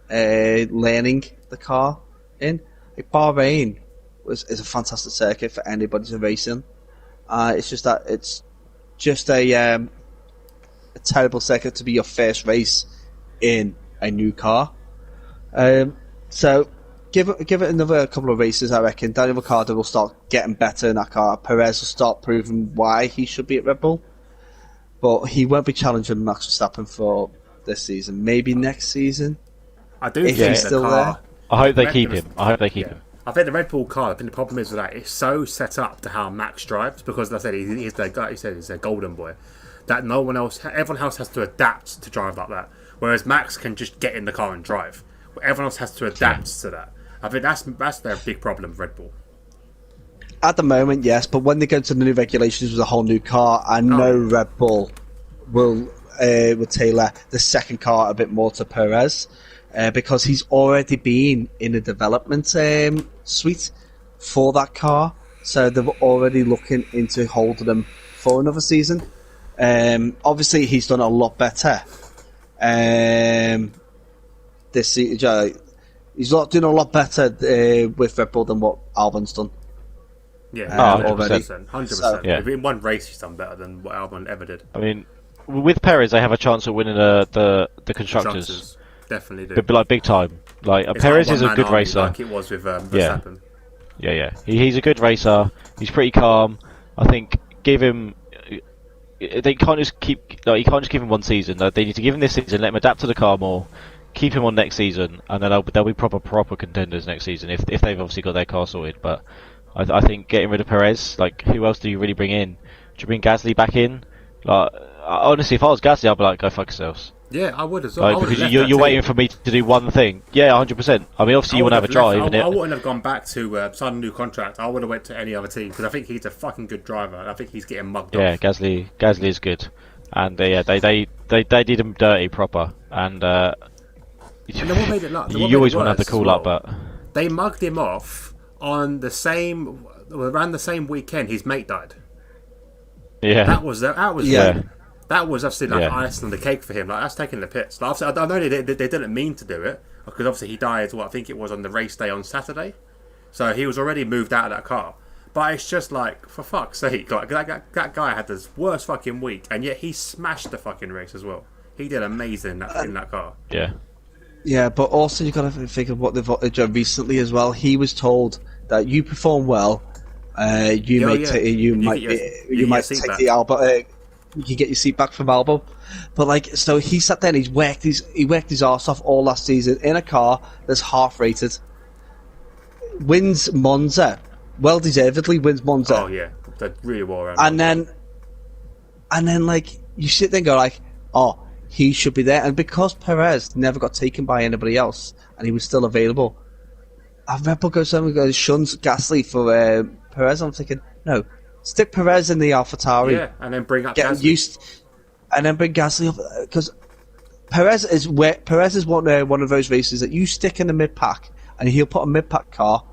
learning the car in. Like Bahrain is a fantastic circuit for anybody to race in. It's just that it's just a terrible circuit to be your first race in a new car. So give it another couple of races, I reckon. Daniel Ricciardo will start getting better in that car. Perez will start proving why he should be at Red Bull. But he won't be challenging Max Verstappen for this season. Maybe next season. I do if think he's still there. I hope they keep him. I think the Red Bull car, I think the problem is with that, it's so set up to how Max drives, because like I said, he's their guy, he's their golden boy, that everyone else has to adapt to drive like that. Whereas Max can just get in the car and drive. Everyone else has to adapt to that. I think that's their big problem with Red Bull. At the moment, yes, but when they go to the new regulations with a whole new car, I know Red Bull will tailor the second car a bit more to Perez, because he's already been in a development suite for that car, so they're already looking into holding him for another season. Obviously, he's done a lot better this season. He's not doing a lot better with Red Bull than what Albon's done. Yeah, 100%. 100%. So, yeah. In one race, he's done better than what Albon ever did. I mean, with Perez, they have a chance of winning the constructors. Definitely do. But like big time. Like It's Perez like is a good one-man racer. army, like it was with Verstappen. Yeah. He's a good racer. He's pretty calm. I think give him they can't just keep. Like, you can't just give him one season. They need to give him this season, let him adapt to the car more, keep him on next season, and then they'll be proper contenders next season if they've obviously got their car sorted. But I think getting rid of Perez, like, who else do you really bring in? Do you bring Gasly back in? Like, honestly, if I was Gasly, I'd be like, go fuck yourselves. Yeah, I would as well. Like, because you're waiting for me to do one thing. Yeah, 100%. I mean, obviously you want to have a drive. I wouldn't have gone back to sign a new contract. I would have went to any other team because I think he's a fucking good driver. And I think he's getting mugged off. Yeah, Gasly is good, and yeah, they did him dirty proper, and And then what made it you always want to have the call up, but they mugged him off on around the same weekend his mate died. yeah, That was Yeah. That was obviously like Yeah. icing on the cake for him. Like, that's taking the piss. Like, obviously, I know they didn't mean to do it because obviously he died. I think it was on the race day on Saturday, so he was already moved out of that car. But it's just like, for fuck's sake, like that guy had this worst fucking week, and yet he smashed the fucking race as well. He did amazing in that car. yeah. Yeah, but also you've got to think of what they've done recently as well. He was told that you perform well, you might take the Albert. You can get your seat back from Albon. But like, so he sat there and he worked his arse off all last season in a car that's half rated. Wins Monza, well deservedly wins Monza. Oh yeah, that really well around. And then like you sit there and go like, oh, he should be there. And because Perez never got taken by anybody else and he was still available, Red Bull goes home and goes shuns Gasly for Perez. I'm thinking, no, stick Perez in the AlphaTauri. Yeah, and then bring up Get Gasly. used, and then bring Gasly up because Perez is one of those races that you stick in the mid pack and he'll put a mid pack car,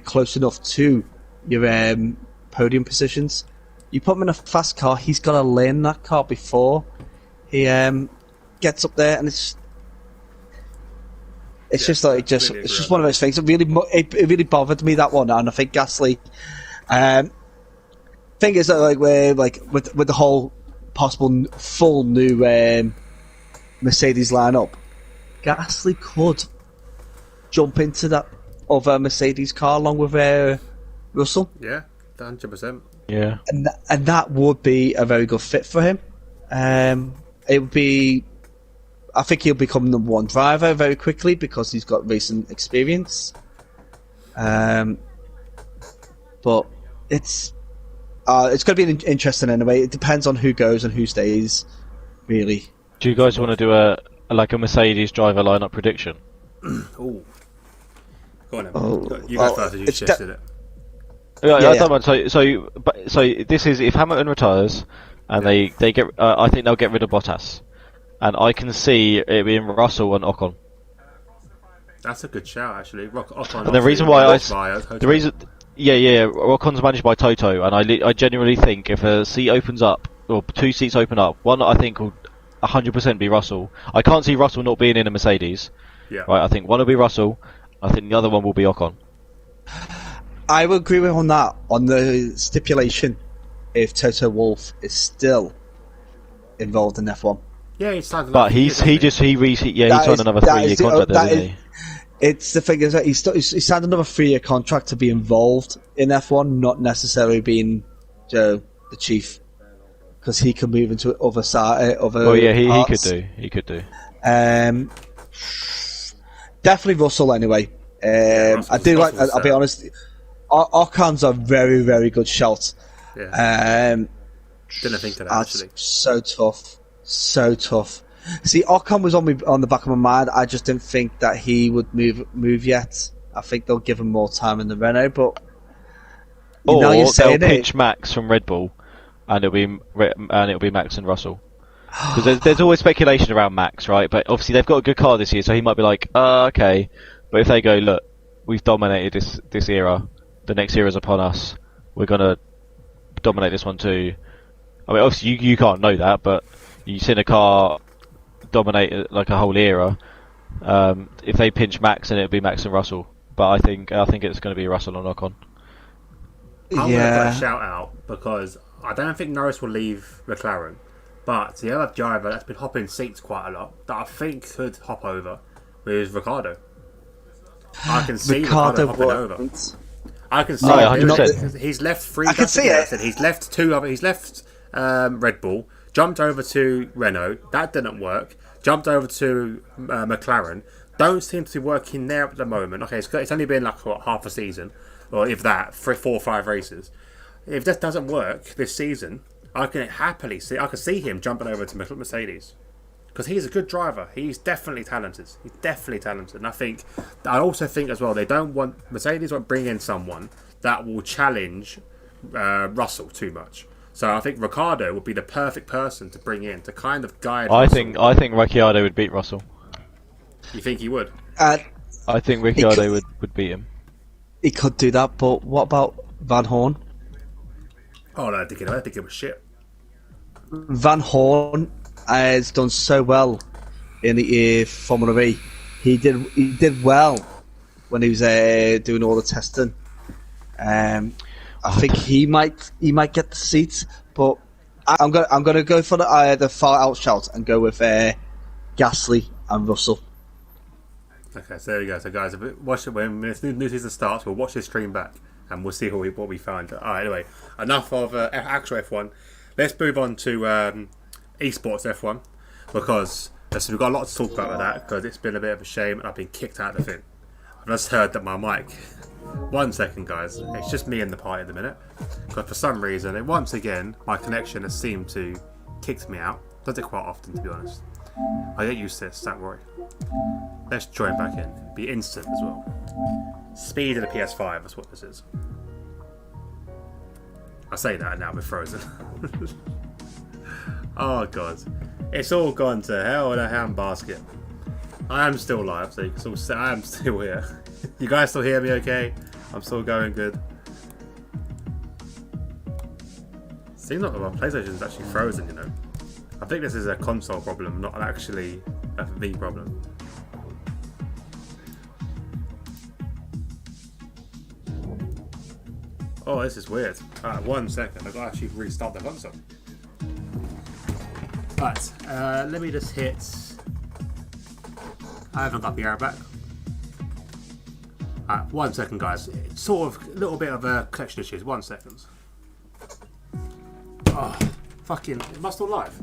close enough to your podium positions. You put him in a fast car, he's got to learn that car before he gets up there, and it's just one of those things. It really bothered me, that one, and I think Gasly. Thing is that with the whole possible full new Mercedes lineup, Gasly could jump into that other Mercedes car along with Russell. Yeah, 100%. Yeah, and that would be a very good fit for him. It would be. I think he'll become number one driver very quickly because he's got racing experience. But it's going to be interesting anyway. It depends on who goes and who stays, really. do you guys want to do a Mercedes driver lineup prediction? Ooh. Go on, then. Oh, You go first, as you suggested it. Yeah, Yeah, I don't mind. So this is if Hamilton retires, and they get. I think they'll get rid of Bottas, and I can see it being Russell and Ocon. That's a good shout, actually. Ocon, And the reason why yeah, Ocon's managed by Toto, and I genuinely think if a seat opens up or two seats open up, one I think will 100% be Russell. I can't see Russell not being in a Mercedes. yeah. Right, I think one will be Russell. I think the other one will be Ocon. I will agree with on that on the stipulation if Toto Wolff is still involved in F1. Yeah, he signed But he signed another 3-year contract, didn't he? It's the thing is that he signed another 3-year contract to be involved in F1, not necessarily being the chief, because he can move into other side. Well, yeah, he could do. He could do. Definitely Russell anyway. I do like. I'll be honest. Ocon's a very, very good shout. Yeah. Didn't think of that, actually. So tough. See, Ocon was on the back of my mind. I just didn't think that he would move yet. I think they'll give him more time in the Renault, but Or you're they'll saying pitch Max from Red Bull, and it'll be Max and Russell. Because there's always speculation around Max, right? But obviously they've got a good car this year, so he might be like, okay. But if they go, look, we've dominated this era, the next era's upon us, we're gonna dominate this one too. I mean, obviously you can't know that, but you've seen a car dominate like a whole era. If they pinch Max, then it'll be Max and Russell. But I think it's going to be Russell and Ocon. I'm going to put a shout out because I don't think Norris will leave McLaren, but the other driver that's been hopping seats quite a lot that I think could hop over is Ricciardo. I can see Ricciardo hopping over. I can see it. He's left three. I can see it. He's left two. He's left Red Bull, jumped over to Renault. That didn't work. Jumped over to McLaren. Don't seem to be working there at the moment. Okay, it's only been like half a season, or if that, 4 or 5 races. If this doesn't work this season, I can happily see. I can see him jumping over to Mercedes because he's a good driver. He's definitely talented. And I also think as well, Mercedes won't bring in someone that will challenge Russell too much. So I think Ricciardo would be the perfect person to bring in to kind of guide. I think Ricciardo would beat Russell. You think he would? I think Ricciardo would beat him. He could do that, but what about Van Horn? Oh no, I think it was shit. Van Horn has done so well in the Formula E. He did well when he was doing all the testing. I think he might get the seat, but I'm gonna go for the far out shout and go with Gasly and Russell. Okay, so there you go. So guys, watch it when this new season starts. We'll watch this stream back and we'll see what we find. All right, anyway, enough of actual F1. Let's move on to esports F1 because we've got a lot to talk about with that because it's been a bit of a shame and I've been kicked out of the thing. I've just heard that my mic. 1 second, guys. It's just me in the party at the minute because for some reason, once again, my connection has seemed to kick me out. Does it quite often, to be honest. I get used to this, don't worry. Let's join back in. Be instant as well. Speed of the PS5, that's what this is. I say that and now we're frozen. Oh god. It's all gone to hell in a handbasket. I am still live, so you can still I am still here. You guys still hear me okay? I'm still going good. Seems like my PlayStation is actually frozen, you know. I think this is a console problem, not actually a V problem. Oh, this is weird. Alright, 1 second. I've got to actually restart the console. Right, let me just hit... I haven't got the arrow back. Alright, 1 second, guys. It's sort of a little bit of a collection issues. 1 second. Oh, fucking... Am I still live?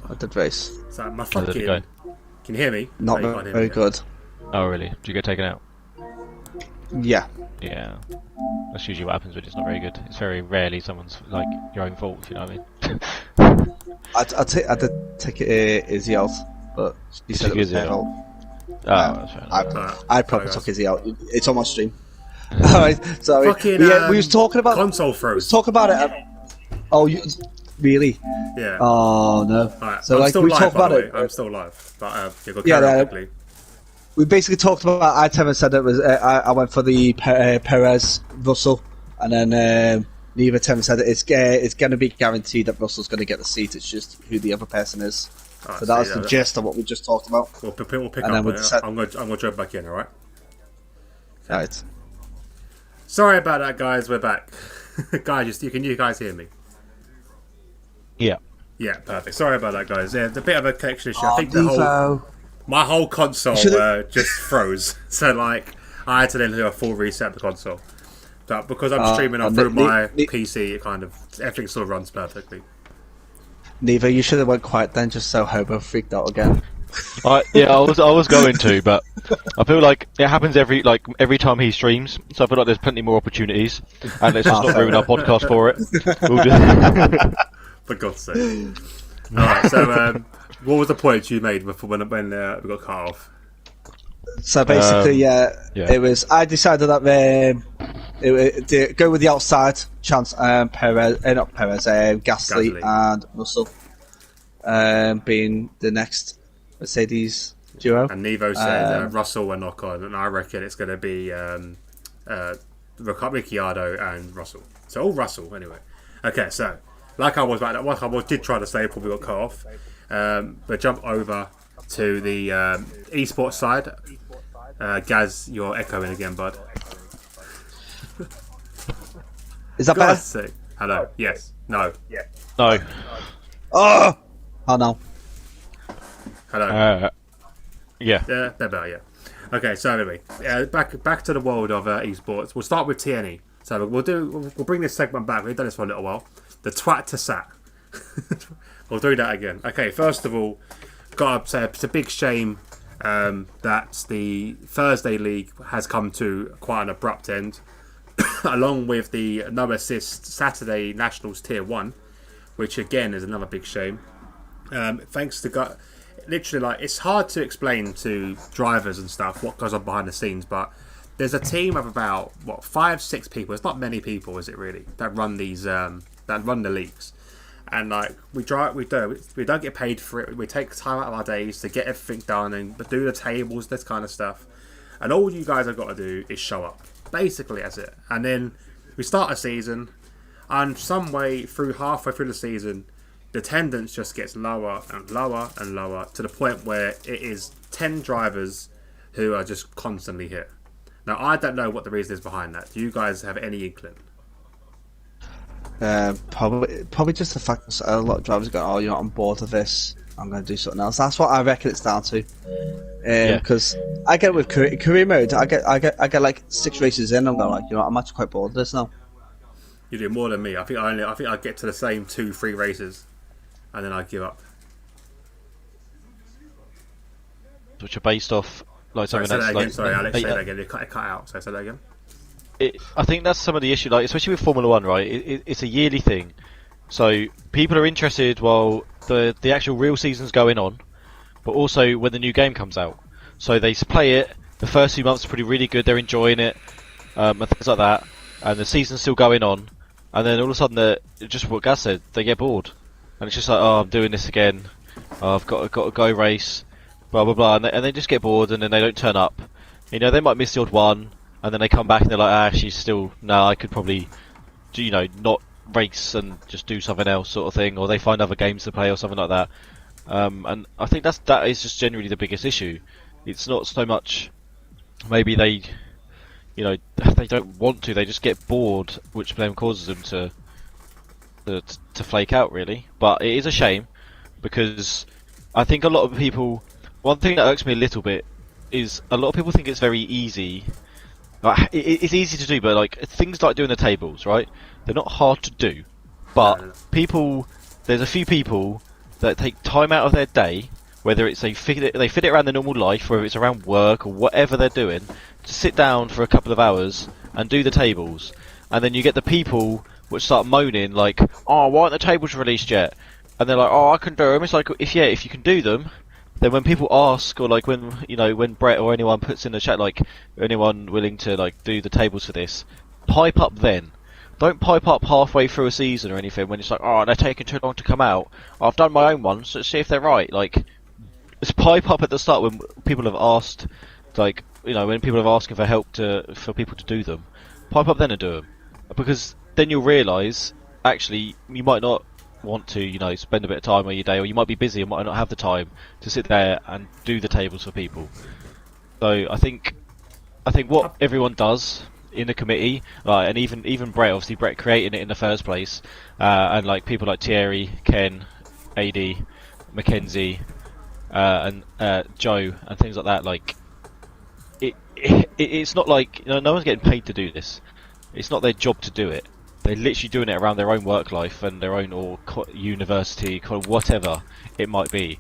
I did race. So my How did it go? Can you hear me? Not No, you can't hear very me. good. Oh really? Did you get taken out? Yeah. Yeah. That's usually what happens when it's not very good. It's very rarely someone's like your own fault, if you know what I mean. I did take Izzy out, but she said it was Izzy her out? fault. Oh, that's fair enough. I probably took Izzy out. It's on my stream. Alright, sorry. Fucking, We was talking about console froze. talk about it. Oh, really? Yeah. Oh no. Alright, So I'm like still we live, talked by about the way. it. I'm still live. But yeah, go Yeah, carry on no. quickly. We basically talked about. I said it was. I went for the Perez Russell, and then neither Tim said it's going to be guaranteed that Russell's going to get the seat. It's just who the other person is. Alright, So that was the gist of what we just talked about. We'll pick And up then on we it. said- I'm gonna jump back in, alright? Right. Sorry about that, guys. We're back. Guys, can you guys hear me? Yeah. Yeah, perfect. Sorry about that, guys. Yeah, it's a bit of a connection issue. I think my whole console Should've- just froze. So like, I had to then do a full reset of the console. But because I'm streaming on through my PC, it kind of everything still runs perfectly. Neither. You should have went quiet then, just so Hobo freaked out again. I was going to, but I feel like it happens every time he streams. So I feel like there's plenty more opportunities, and let's just not ruin our podcast for it. We'll just... For God's sake. Alright, so what was the point you made before when we got cut off? So basically, it was. I decided that go with the outside chance. Perez, not Perez, Gasly and Russell, being the next Mercedes duo. And Nevo said Russell and Ocon, and I reckon it's going to be Ricciardo and Russell. So all Russell anyway. Okay, so like I did try to say, probably got cut off. But jump over to the esports side. Gaz, you're echoing again, bud. Is that better? Hello. Yes. No. Yeah. No. Oh no. Hello. Yeah. Yeah, they're better. Yeah. Okay. So anyway, back to the world of esports. We'll start with TNE. So we'll bring this segment back. We've done this for a little while. The twat to sat. We'll do that again. Okay. First of all, gotta say it's a big shame that the Thursday League has come to quite an abrupt end, along with the no assist Saturday Nationals Tier 1, which again is another big shame. Thanks to literally, like, it's hard to explain to drivers and stuff what goes on behind the scenes, but there's a team of about 5-6 people. It's not many people, is it really, that run these that run the leagues. And like we don't get paid for it. We take time out of our days to get everything done and do the tables, this kind of stuff. And all you guys have got to do is show up. Basically, that's it. And then we start a season, and some way through halfway through the season, the attendance just gets lower and lower and lower to the point where it is 10 drivers who are just constantly hit. Now I don't know what the reason is behind that. Do you guys have any inkling? Probably just the fact that a lot of drivers go, "Oh, you're not on board with this. I'm going to do something else." That's what I reckon it's down to. Because I get with career mode, I get like 6 races in, I'm going like, I'm actually quite bored of this now. You do more than me. I think I get to the same 2-3 races, and then I give up. Which are based off like something Say that's that again. like. Sorry, Alex. Say that again. It cut out. So say that again. I think that's some of the issue, like especially with Formula One, right? It's a yearly thing, so people are interested while the actual real season's going on, but also when the new game comes out. So they play it. The first few months are really good. They're enjoying it, and things like that. And the season's still going on, and then all of a sudden, just what Gaz said, they get bored, and it's just like, oh, I'm doing this again. Oh, I've got to go race, blah blah blah, and they just get bored, and then they don't turn up. They might miss the odd one. And then they come back and they're like, actually, I could probably, not race and just do something else, sort of thing. Or they find other games to play or something like that. And I think that is just generally the biggest issue. It's not so much maybe they don't want to. They just get bored, which then causes them to flake out, really. But it is a shame because I think a lot of people. One thing that irks me a little bit is a lot of people think it's very easy. It's easy to do, but like things like doing the tables, right? They're not hard to do, but there's a few people that take time out of their day, whether it's they fit it around their normal life, whether it's around work or whatever they're doing, to sit down for a couple of hours and do the tables, and then you get the people which start moaning like, "Oh, why aren't the tables released yet?" And they're like, "Oh, I can do them." It's like if you can do them. Then when people ask, or like when Brett or anyone puts in the chat, like anyone willing to like do the tables for this, pipe up then. Don't pipe up halfway through a season or anything when it's like, oh, they're taking too long to come out. I've done my own ones, so let's see if they're right. Like, just pipe up at the start when people have asked, like when people have asking for help for people to do them. Pipe up then and do them, because then you'll realise actually you might not want to, spend a bit of time on your day, or you might be busy and might not have the time to sit there and do the tables for people. So I think what everyone does in the committee, and even Brett, obviously Brett creating it in the first place, and like people like Thierry, Ken, AD, Mackenzie, and Joe and things like that, like it's not like no one's getting paid to do this. It's not their job to do it. they're literally doing it around their own work life and their own or university, whatever it might be.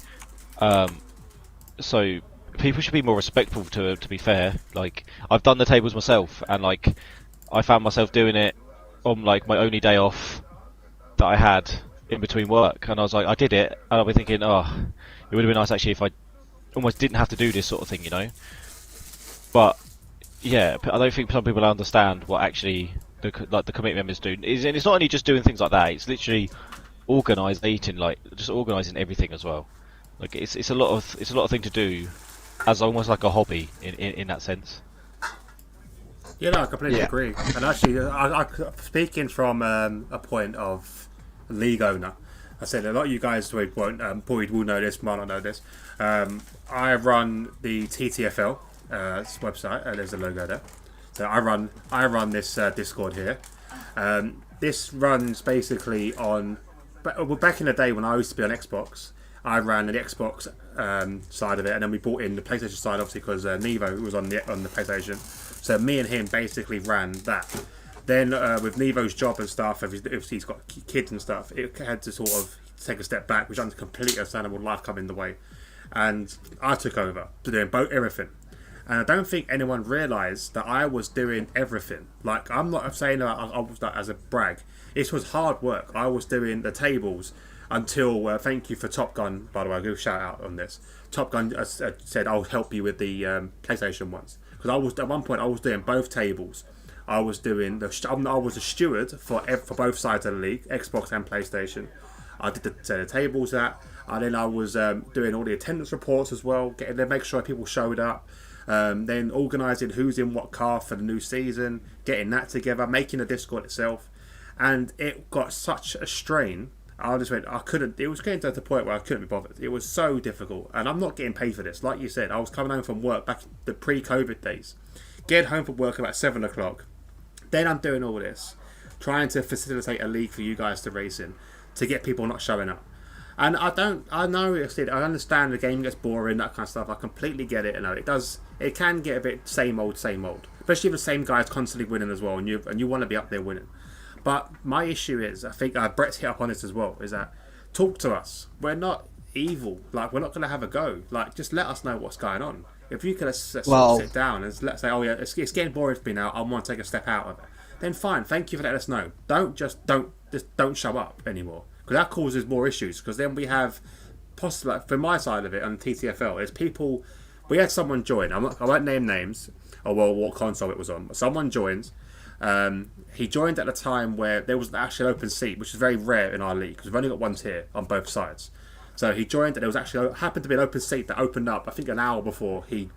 So people should be more respectful to be fair. Like, I've done the tables myself, and like I found myself doing it on like my only day off that I had in between work, and I was like, I did it, and I'll be thinking, oh, it would have been nice actually if I almost didn't have to do this sort of thing, you know. But yeah, I don't think some people understand what actually the committee members do. And it's not only just doing things like that; it's literally organising, like just organising everything as well. Like it's a lot of thing to do, as almost like a hobby in that sense. Yeah, no, I completely agree. And actually, I speaking from a point of league owner, I said a lot of you guys won't probably will know this, might not know this. I run the TTFL website, and there's a logo there. So I run this Discord here. This runs basically on. Back in the day when I used to be on Xbox, I ran the Xbox side of it, and then we brought in the PlayStation side, obviously, because Nevo was on the PlayStation. So me and him basically ran that. Then with Nevo's job and stuff, if he's got kids and stuff, it had to sort of take a step back, which is completely understandable. Life coming in the way, and I took over to doing everything. And I don't think anyone realised that I was doing everything. Like, I'm not saying that I was that as a brag. This was hard work. I was doing the tables until, thank you for Top Gun, by the way, I'll give a shout out on this. Top Gun said, I'll help you with the PlayStation ones. Because at one point, I was doing both tables. I was doing I was a steward for both sides of the league, Xbox and PlayStation. I did the tables and then I was doing all the attendance reports as well, getting to make sure people showed up. Then organising who's in what car for the new season, getting that together, making the Discord itself. And it got such a strain. I just went, it was getting to the point where I couldn't be bothered. It was so difficult. And I'm not getting paid for this. Like you said, I was coming home from work back in the pre-COVID days. Getting home from work about 7 o'clock. Then I'm doing all this. Trying to facilitate a league for you guys to race in. To get people not showing up. And I understand the game gets boring, that kind of stuff. I completely get it. It can get a bit same old. Especially if the same guy's constantly winning as well, and you want to be up there winning. But my issue is, I think Brett's hit up on this as well, is that talk to us. We're not evil. Like, we're not going to have a go. Like, just let us know what's going on. If you can sit down and let's say, oh yeah, it's getting boring for me now, I want to take a step out of it. Then fine, thank you for letting us know. Don't show up anymore, because that causes more issues. Because then we have possibly, like, from my side of it on TTFL, is people. We had someone join. I won't name names or what console it was on. But someone joins. He joined at a time where there was an actual open seat, which is very rare in our league because we've only got one tier on both sides. So he joined, and there was actually happened to be an open seat that opened up, I think, an hour before he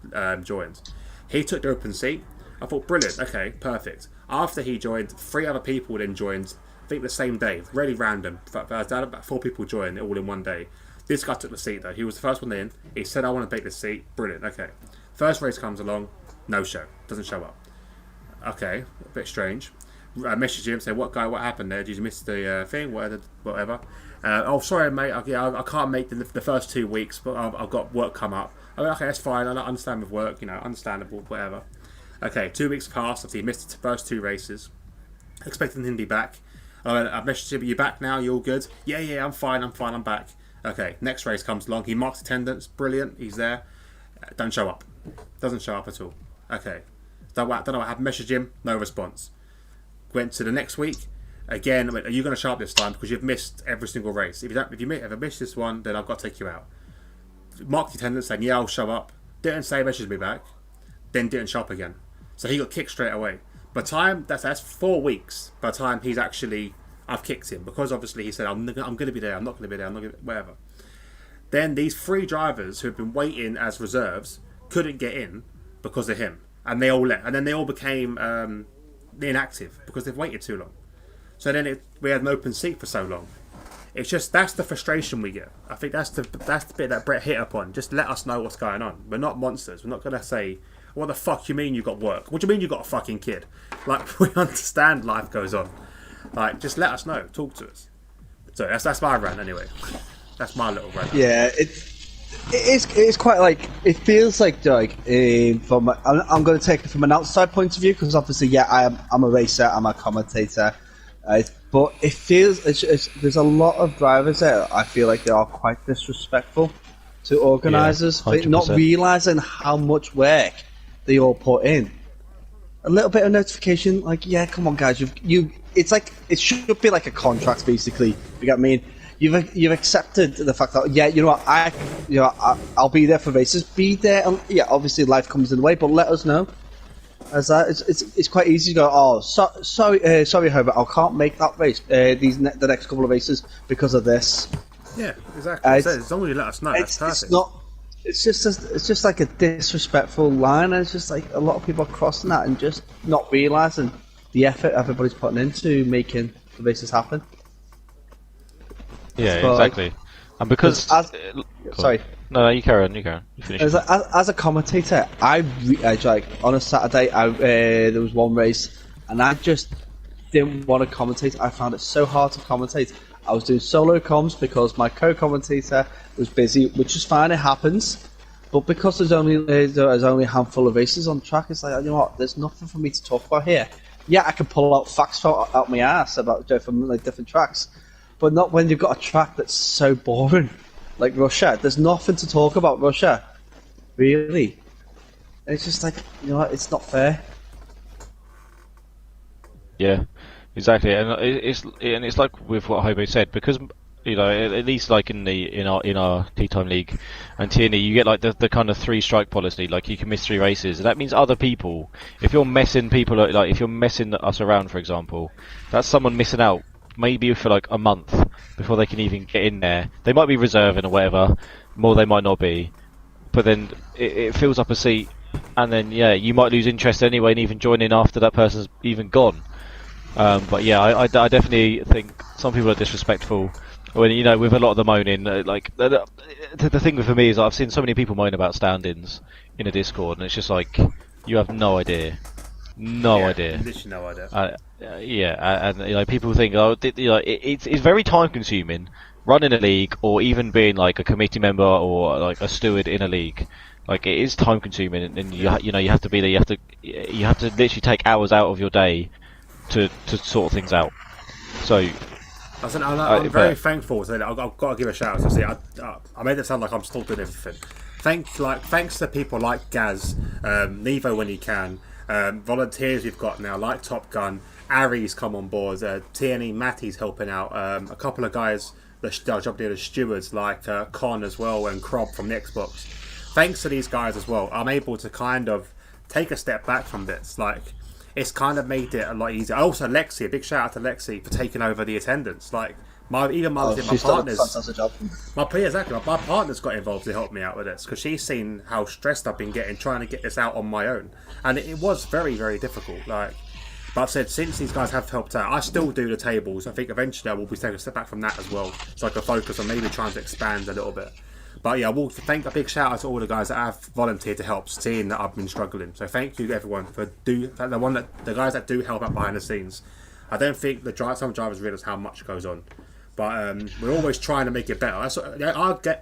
joined. He took the open seat. I thought, brilliant, okay, perfect. After he joined, 3 other people then joined, I think the same day, really random. About 4 people joined all in one day. This guy took the seat though. He was the first one in. He said, I want to take this seat. Brilliant, okay. First race comes along, no show, doesn't show up. Okay, a bit strange. I messaged him, say, what happened there? Did you miss the thing? Whatever. Oh, sorry, mate. I can't make the first 2 weeks, but I've got work come up. I mean, okay, that's fine. I understand with work, understandable, whatever. Okay, 2 weeks passed. He missed the first 2 races. Expecting him to be back. I messaged him, are you back now? You all good? Yeah, I'm fine, I'm back. Okay, next race comes along. He marks attendance. Brilliant, he's there. Don't show up. Doesn't show up at all. Okay. Don't know what happened. Messaged him, no response. Went to the next week. Again, are you going to show up this time? Because you've missed every single race. If you ever miss this one, then I've got to take you out. Marked the attendance saying, yeah, I'll show up. Didn't say message me back. Then didn't show up again. So he got kicked straight away. By the time, that's 4 weeks. By the time I've kicked him. Because obviously he said, I'm going to be there, I'm not going to be there, I'm not going to whatever. Then these 3 drivers who had been waiting as reserves couldn't get in because of him. And they all left. And then they all became inactive because they've waited too long. So then we had an open seat for so long. It's just, that's the frustration we get. I think that's the bit that Brett hit upon. Just let us know what's going on. We're not monsters. We're not going to say, what the fuck you mean you got work? What do you mean you got a fucking kid? Like, we understand life goes on. Like, just let us know. Talk to us. So that's my rant anyway. That's my little rant. Yeah, it's quite like, it feels like from I'm going to take it from an outside point of view, because obviously I'm a racer, I'm a commentator, But it feels there's a lot of drivers there. I feel like they are quite disrespectful to organisers, Yeah, not 100%. realising how much work they all put in. A little bit of notification, like, yeah, come on, guys, you. It's like it should be like a contract, basically. You get what I mean? You've accepted the fact that, yeah, you know what, I'll be there for races. Be there, and yeah, obviously life comes in the way, but let us know. As that, it's quite easy to go. Oh, sorry, Herbert, I can't make that race. The next couple of races because of this. Yeah, exactly. So as long as you let us know, that's perfect. It's not. It's just like a disrespectful line, and it's just like a lot of people are crossing that and just not realising the effort everybody's putting into making the races happen. Yeah, But, exactly. And because sorry. No, you carry on. You finish. As a commentator, I like on a Saturday, there was one race, and I just didn't want to commentate. I found it so hard to commentate. I was doing solo comms because my co-commentator was busy, which is fine. It happens, but because there's only a handful of races on track, it's like, you know what? There's nothing for me to talk about here. Yeah, I can pull out facts out my ass about from like different tracks, but not when you've got a track that's so boring. Like Russia, there's nothing to talk about Russia, really. It's just like, you know what, it's not fair. Yeah, exactly, and it's like with what Hobo said, because at least like in our tea time league and TNE, you get like the kind of 3 strike policy, like you can miss 3 races. That means other people, if you're messing if you're messing us around, for example, that's someone missing out. Maybe for like a month before they can even get in there. They might be reserving or whatever, more they might not be. But then it fills up a seat, and then yeah, you might lose interest anyway and even join in after that person's even gone. But yeah, I definitely think some people are disrespectful. When with a lot of the moaning, like the thing for me is I've seen so many people moan about stand-ins in a Discord, and it's just like you have no idea. Idea. Literally no idea. And people think, it's very time consuming running a league or even being like a committee member or like a steward in a league. Like it is time consuming, and you have to be there. You have to literally take hours out of your day to sort things out. So I'm very thankful. So I've got to give a shout out. So I made it sound like I'm still doing everything. Thanks to people like Gaz, Nevo when he can. Volunteers we've got now like Top Gun, Ari's come on board, TNE Matty's helping out, a couple of guys that are jumping in as stewards like Con as well and Krob from the Xbox. Thanks to these guys as well, I'm able to kind of take a step back from this. Like it's kind of made it a lot easier. Also Lexi, a big shout out to Lexi for taking over the attendance. Like my partner's my partner's got involved to help me out with this because she's seen how stressed I've been getting trying to get this out on my own, and it was very, very difficult. But I've said since these guys have helped out, I still do the tables. I think eventually I will be taking a step back from that as well, so I can focus on maybe trying to expand a little bit. But yeah, I will thank a big shout out to all the guys that have volunteered to help, seeing that I've been struggling. So thank you everyone for the guys that do help out behind the scenes. I don't think some drivers realise how much goes on. But we're always trying to make it better.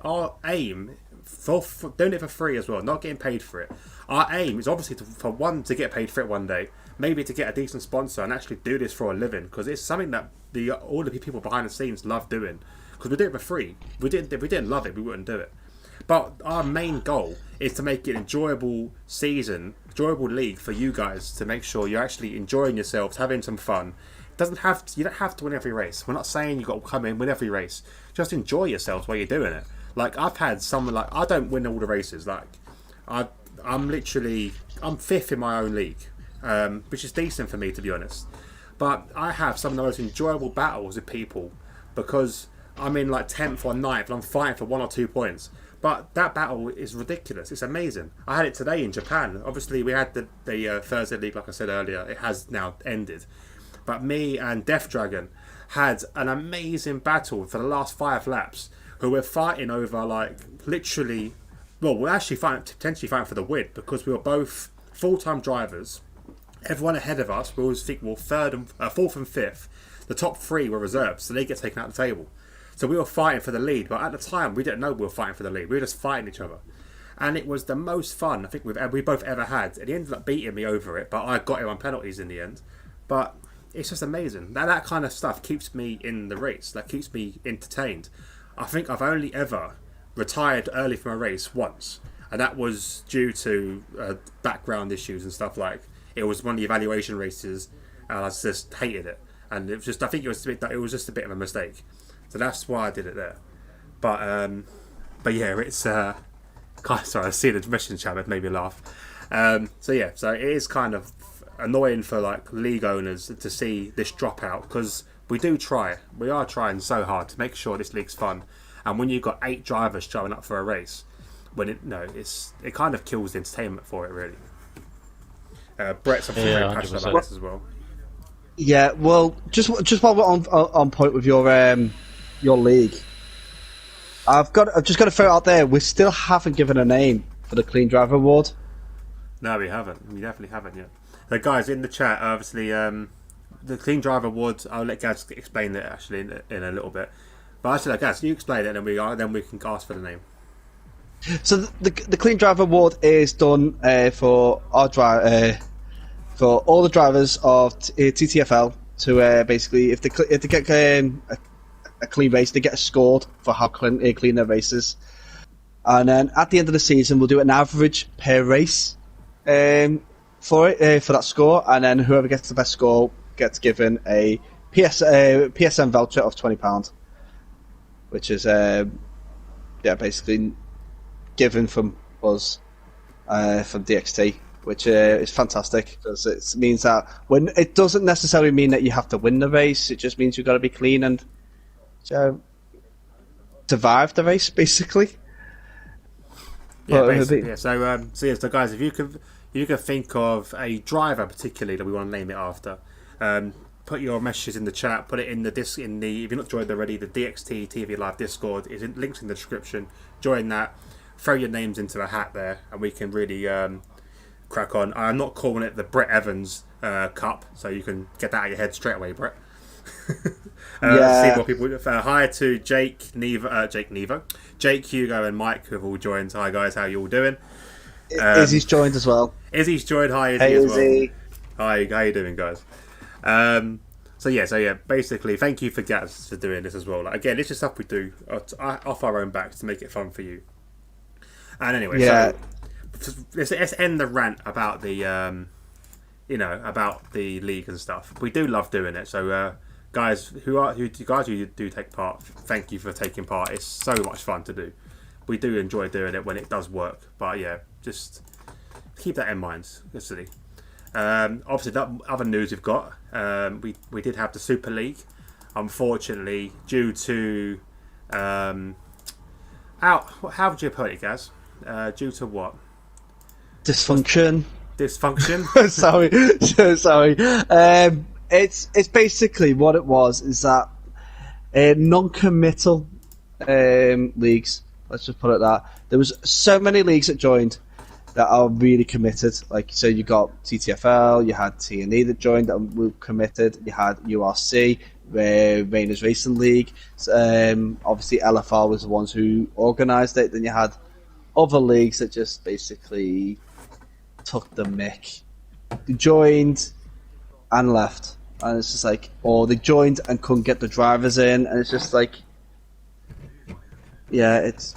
Our aim for doing it for free as well, not getting paid for it. Our aim is obviously to get paid for it one day, maybe to get a decent sponsor and actually do this for a living, because it's something that all the people behind the scenes love doing. Because we do it for free. If we didn't love it, we wouldn't do it. But our main goal is to make it an enjoyable season, enjoyable league for you guys, to make sure you're actually enjoying yourselves, having some fun. You don't have to win every race. We're not saying you've got to come in, win every race. Just enjoy yourselves while you're doing it. Like I've had someone like I don't win all the races. Like I'm fifth in my own league, which is decent for me to be honest. But I have some of the most enjoyable battles with people because I'm in like 10th or 9th and I'm fighting for 1 or 2 points. But that battle is ridiculous. It's amazing. I had it today in Japan. Obviously we had the Thursday league, like I said earlier. It has now ended. But me and Death Dragon had an amazing battle for the last 5 laps, who were fighting over we're actually potentially fighting for the win because we were both full-time drivers. Everyone ahead of us, we always think fourth and fifth. The top 3 were reserved, so they get taken out of the table. So we were fighting for the lead, but at the time we didn't know we were fighting for the lead. We were just fighting each other. And it was the most fun I think we both ever had. And he ended up beating me over it, but I got him on penalties in the end. But it's just amazing. That kind of stuff keeps me in the race. That keeps me entertained. I think I've only ever retired early from a race once, and that was due to background issues and stuff. Like, it was one of the evaluation races, and I just hated it. And it was just, I think it was just a bit of a mistake. So that's why I did it there. But yeah, it's sorry, I see the message chat, it made me laugh. So it is kind of annoying for like league owners to see this dropout, because we are trying so hard to make sure this league's fun. And when you've got 8 drivers showing up for a race, it kind of kills the entertainment for it, really. Brett's obviously very passionate about this as well. Yeah, well, just while we're on point with your league, I've just got to throw it out there. We still haven't given a name for the Clean Driver Award. No, we haven't. We definitely haven't yet. So, guys, in the chat, obviously, the Clean Driver Award. I'll let Gaz explain it actually in a little bit. But actually, Gaz, you explain it, and then we can ask for the name. So the Clean Driver Award is done for our for all the drivers of TTFL to basically, if they get a clean race, they get scored for how clean their races. And then at the end of the season, we'll do an average per race for that score, and then whoever gets the best score gets given a PSN voucher of £20, which is basically given from us from DxT, which is fantastic, because it means that when it doesn't necessarily mean that you have to win the race, it just means you've got to be clean and survive the race, basically. Yeah, basically. Yeah. So guys, if you could think of a driver particularly that we want to name it after, put your messages in the chat. Put it in the if you're not joined already, the DxT TV Live Discord is links in the description. Join that. Throw your names into a hat there, and we can really crack on. I'm not calling it the Brett Evans Cup, so you can get that out of your head straight away, Brett. See more people. Hi to Jake, Hugo, and Mike, who have all joined. Hi guys, how you all doing? Izzy's joined as well. Izzy's joined. Hi Izzy hey, as Izzy. well. Hi, how you doing, guys? So yeah. Basically, thank you for Gaz for doing this as well. Like, again, it's just stuff we do off our own backs to make it fun for you. And anyway, so let's end the rant about the about the league and stuff. We do love doing it. So guys who do take part, thank you for taking part. It's so much fun to do. We do enjoy doing it when it does work. But yeah, just keep that in mind. Obviously, that other news we've got. We did have the Super League. Unfortunately, due to how would you put it, Gaz? Due to what? Dysfunction. Sorry. It's basically what it was is that non-committal leagues. Let's just put it that. There was so many leagues that joined that are really committed. Like, so you got TTFL, you had T&E that joined that were committed. You had URC, Rainers Racing League. Obviously, LFR was the ones who organised it. Then you had other leagues that just basically took the mick. They joined and left, and it's just like, or they joined and couldn't get the drivers in, and it's just like, yeah, it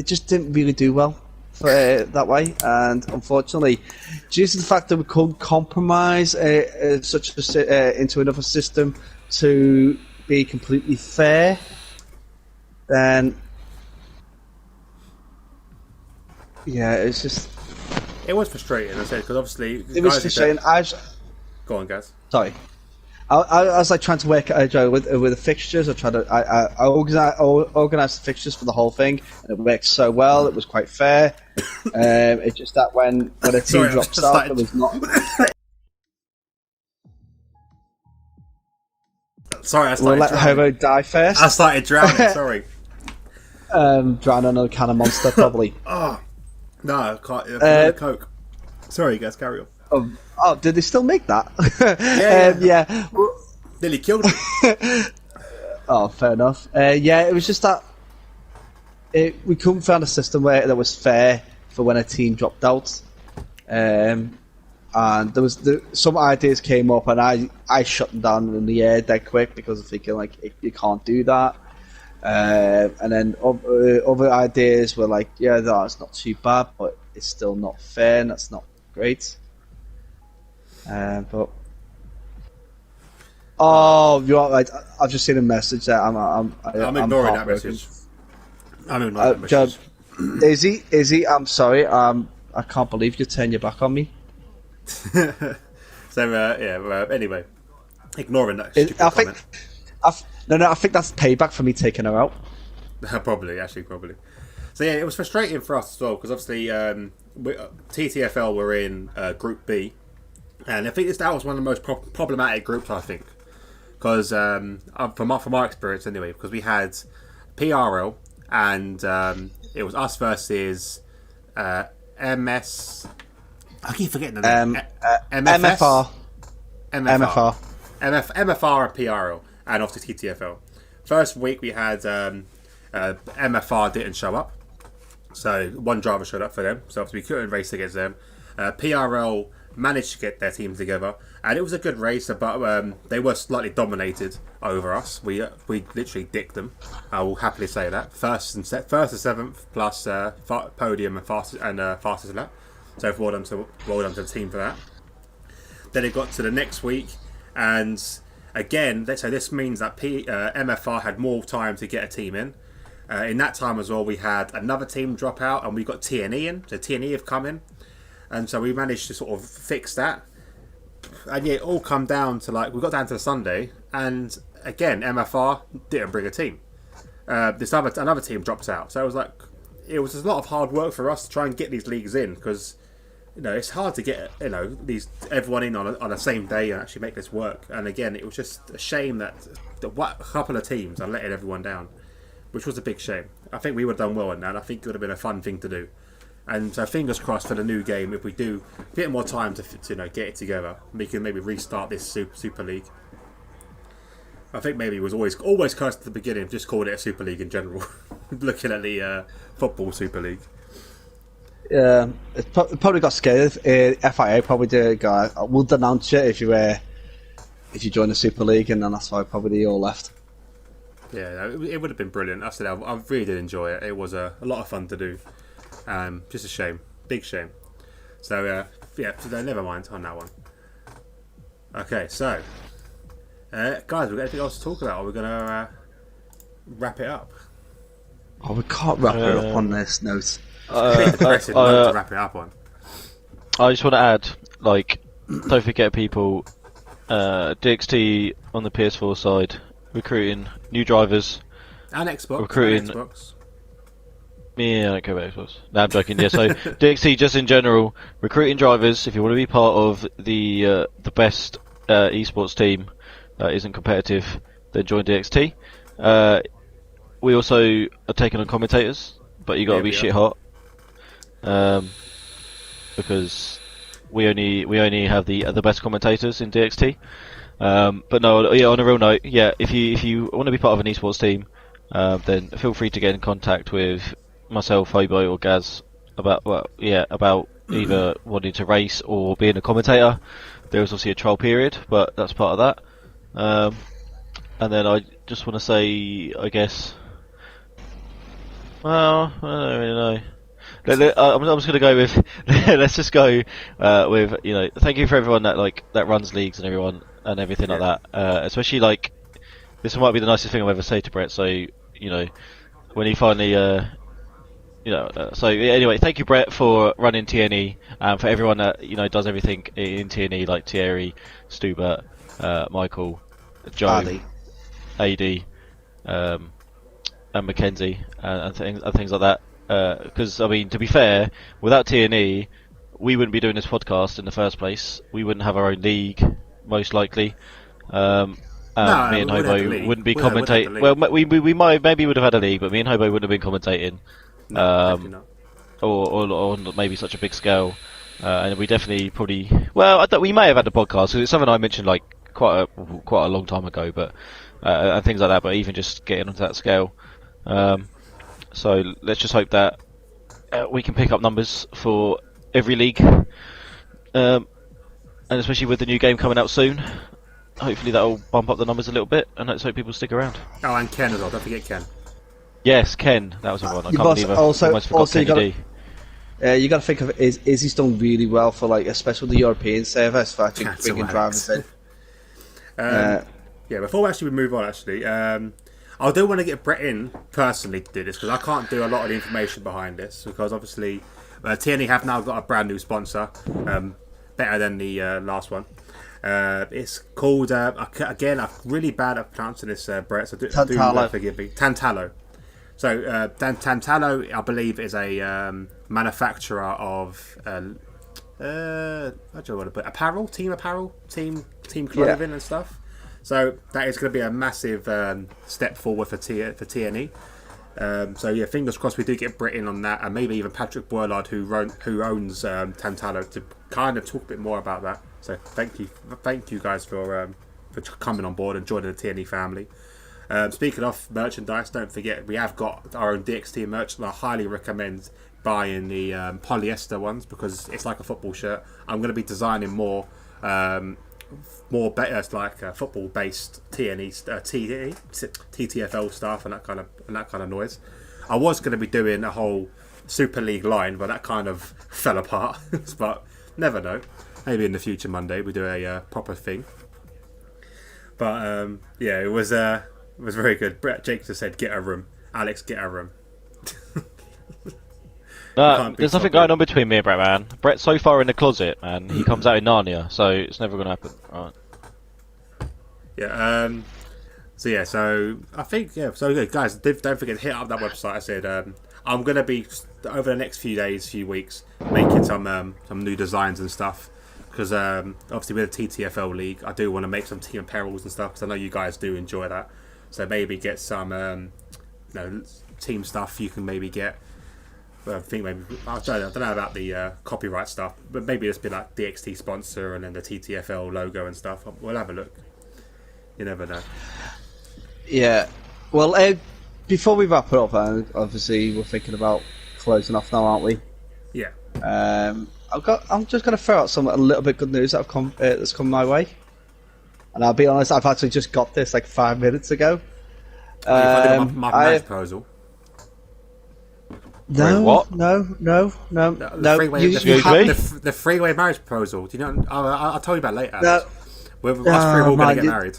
just didn't really do well for that way, and unfortunately, due to the fact that we couldn't compromise into another system to be completely fair, then yeah, it's just. It was frustrating, I said, because obviously it was frustrating. Go on, Gaz. Sorry, I was like trying to work with the fixtures. I organised the fixtures for the whole thing, and it worked so well. It was quite fair. It's just that when a team drops out, there was not. Sorry, I started. We'll let Hobo die first. I started drowning. Sorry. Drown another can of Monster, probably. Oh. No, I can't. Coke. Sorry, guys, carry on. Oh, did they still make that? Yeah. Nearly killed me. Oh, fair enough. It was just that we couldn't find a system that was fair for when a team dropped out. And and there was some ideas came up, and I shut them down in the air dead quick because I'm thinking like you can't do that. And then other ideas were like, yeah, that's not too bad, but it's still not fair, and that's not great. But you are right. I've just seen a message there. I'm ignoring that message. I'm ignoring that message. Izzy, I'm sorry. I can't believe you turned your back on me. Anyway, ignoring that stupid comment. I think that's payback for me taking her out. Probably. So yeah, it was frustrating for us as well because obviously TTFL were in Group B, and I think that was one of the most problematic groups. I think because from our experience anyway, because we had PRL and it was us versus MS. I keep forgetting the name. MFR. MFR and PRL, and obviously TTFL. First week we had MFR didn't show up, so one driver showed up for them, so obviously we couldn't race against them. PRL managed to get their team together, and it was a good race, but they were slightly dominated over us. We literally dicked them. I will happily say that. First and seventh plus podium and fastest lap. So well done to the team for that. Then it got to the next week, and again, so this means that MFR had more time to get a team in. In that time as well, we had another team drop out, and we got TNE in. So TNE have come in, and so we managed to sort of fix that. And yeah, it all come down to we got down to the Sunday, and again, MFR didn't bring a team. Another team drops out, so it was a lot of hard work for us to try and get these leagues in because. It's hard to get everyone in on the same day and actually make this work. And again, it was just a shame that a couple of teams are letting everyone down, which was a big shame. I think we would have done well in that. I think it would have been a fun thing to do. And so fingers crossed for the new game. If we do a bit more time to get it together, we can maybe restart this Super League. I think maybe it was always cursed at the beginning. Just called it a Super League in general. Looking at the football Super League. Yeah, it probably got scared. FIA probably did. We'll denounce you if you join the Super League, and then that's why probably they all left. Yeah, it would have been brilliant. I said I really did enjoy it. It was a lot of fun to do. Just a shame, big shame. So so never mind on that one. Okay, so guys, we got anything else to talk about? Or we're gonna wrap it up? Oh, we can't wrap it up on this note. Depressing note to wrap it up on. I just want to add, don't forget people, DxT on the PS4 side, recruiting new drivers. And Xbox. Recruiting. Yeah, I don't care about Xbox. No, I'm joking. Yeah, so DxT just in general, recruiting drivers. If you want to be part of the best esports team that isn't competitive, then join DxT. We also are taking on commentators, but you got to be shit hot. Because we only have the best commentators in DxT. But no, yeah, on a real note, yeah, if you want to be part of an esports team, then feel free to get in contact with myself, Hobo, or Gaz about either wanting to race or being a commentator. There was obviously a trial period, but that's part of that. And then I just want to say, I guess, well, I don't really know. I'm just gonna go with. Let's just go with thank you for everyone that runs leagues and everything like that. Especially this might be the nicest thing I've ever said to Brett. So when he finally so anyway, thank you Brett for running TNE and for everyone that does everything in TNE like Thierry, Stubert, Michael, Joe, AD, and Mackenzie and things like that. Because I mean, to be fair, without TNE, we wouldn't be doing this podcast in the first place. We wouldn't have our own league, most likely. Me and Hobo wouldn't be commentating. Well, we might maybe would have had a league, but me and Hobo wouldn't have been commentating. No, or maybe such a big scale. And we definitely probably we may have had a podcast because it's something I mentioned quite a long time ago, but and things like that. But even just getting onto that scale. So let's just hope that we can pick up numbers for every league. and especially with the new game coming out soon, hopefully that'll bump up the numbers a little bit, and let's hope people stick around. Oh, and Ken as well. Don't forget Ken. Yes, Ken. That was the one. I You can't must believe I also- almost forgot also you Kenny gotta- D. You got to think of is he's done really well for like especially the European servers for actually That's bringing right. drivers in. Yeah, before we move on, actually, I do want to get Brett in personally to do this because I can't do a lot of the information behind this because obviously TNE have now got a brand new sponsor, better than the last one. It's called again. I'm really bad at pronouncing this, Brett. So do Tantalo. forgive me. Tantalo. So Tantalo, I believe, is a manufacturer of how do I want to put apparel, team clothing and stuff. So that is going to be a massive step forward for TNE. So yeah, fingers crossed we do get Brit in on that, and maybe even Patrick Boylard, who owns Tantalo, to kind of talk a bit more about that. So thank you guys for coming on board and joining the TNE family. Speaking of merchandise, don't forget we have got our own DxT merch, and I highly recommend buying the polyester ones because it's like a football shirt. I'm going to be designing more better like football based TTFL stuff and that kind of noise. I was going to be doing a whole Super League line, but that kind of fell apart. But never know. Maybe in the future Monday we do a proper thing. But yeah, it was very good. Jake just said, "Get a room, Alex. Get a room." No, there's nothing going on between me and Brett, man. Brett's so far in the closet, man. He comes out in Narnia, so it's never going to happen. Right. Yeah. So I think So yeah, guys, don't forget to hit up that website. I said I'm gonna be over the next few weeks, making some new designs and stuff. Because obviously with the TTFL league, I do want to make some team apparels and stuff. Because I know you guys do enjoy that. So maybe get some team stuff. You can maybe get. I think maybe I don't know about the copyright stuff, but maybe it's be like DxT sponsor and then the TTFL logo and stuff. We'll have a look. You never know. Yeah. Well, before we wrap it up, obviously we're thinking about closing off now, aren't we? Yeah. I'm just going to throw out a little bit good news that's come my way. And I'll be honest, I've actually just got this like 5 minutes ago. You've had my marriage proposal. No, what? no. The freeway marriage proposal. Do you know? I'll tell you about later. No. Us three are all going to get married.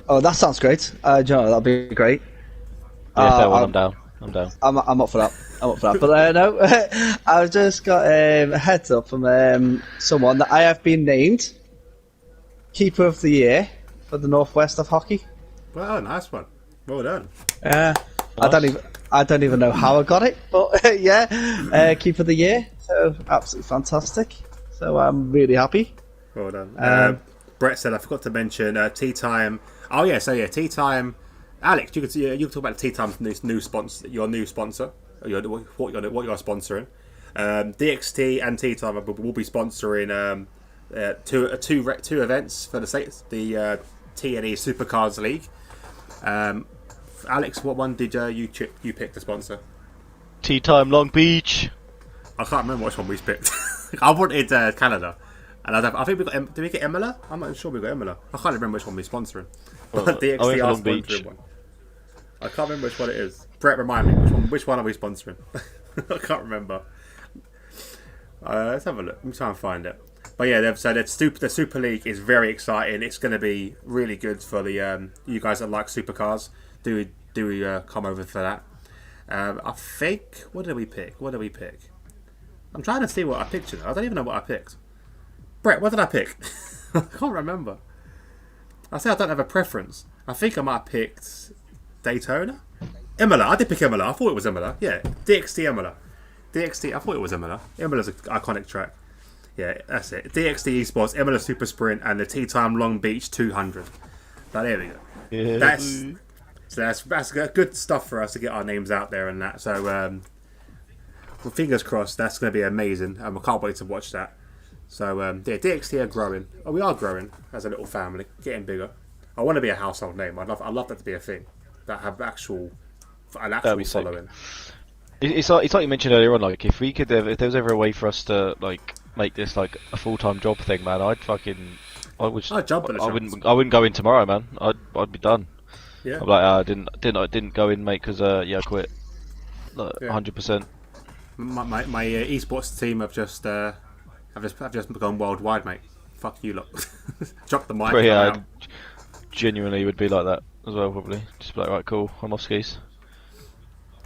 Oh, that sounds great. Do you know, that'll be great. Yeah, fair one. I'm down. I'm up for that. But no, I've just got a heads up from someone that I have been named Keeper of the Year for the Northwest of Hockey. Well, nice one. Well done. Nice. I don't even know how I got it, but yeah, Keeper of the Year. So absolutely fantastic. So I'm really happy. Well done. Brett said I forgot to mention Tea Time. Oh yeah, Tea Time. Alex, you can talk about Tea Time's new sponsor, your new sponsor, what you're sponsoring. DxT and Tea Time will be sponsoring two events for the TNE Supercars League. Alex, what one did you pick to sponsor? Tea Time Long Beach. I can't remember which one we picked. I wanted Canada, and I think we got. Did we get Imola? I'm not sure we got Imola. I can't remember which one we're sponsoring. But DxT I went for are Long Beach. sponsoring one. I can't remember which one it is. Brett, remind me which one are we sponsoring? I can't remember. Let's have a look. Let me try and find it. But yeah, the Super League is very exciting. It's going to be really good for the you guys that like supercars. Do come over for that? I think. What did we pick? I'm trying to see what I picked. I don't even know what I picked. Brett, what did I pick? I can't remember. I say I don't have a preference. I think I might have picked Daytona. Imola. I did pick Imola. I thought it was Imola. Yeah, DxT Imola. DxT. I thought it was Imola. Imola's an iconic track. Yeah, that's it. DxT Esports, Imola Super Sprint, and the Tea Time Long Beach 200. But there we go. Yeah. That's good stuff for us to get our names out there and that. So, well, fingers crossed. That's going to be amazing. I can't wait to watch that. So, yeah, DxT are growing. Oh, we are growing as a little family, getting bigger. I want to be a household name. I'd love that to be a thing. That have an actual That'd be following. It's like you mentioned earlier on. Like, if there was ever a way for us to like make this like a full-time job thing, man, I'd jump at the I chance. wouldn't go in tomorrow, man. I'd be done. Yeah. I'm like, I didn't go in, mate, because I quit. Like, 100%. My esports team have just gone worldwide, mate. Fuck you lot. Drop the mic. But yeah, I genuinely would be like that as well, probably. Just be like, right, cool, I'm off skis.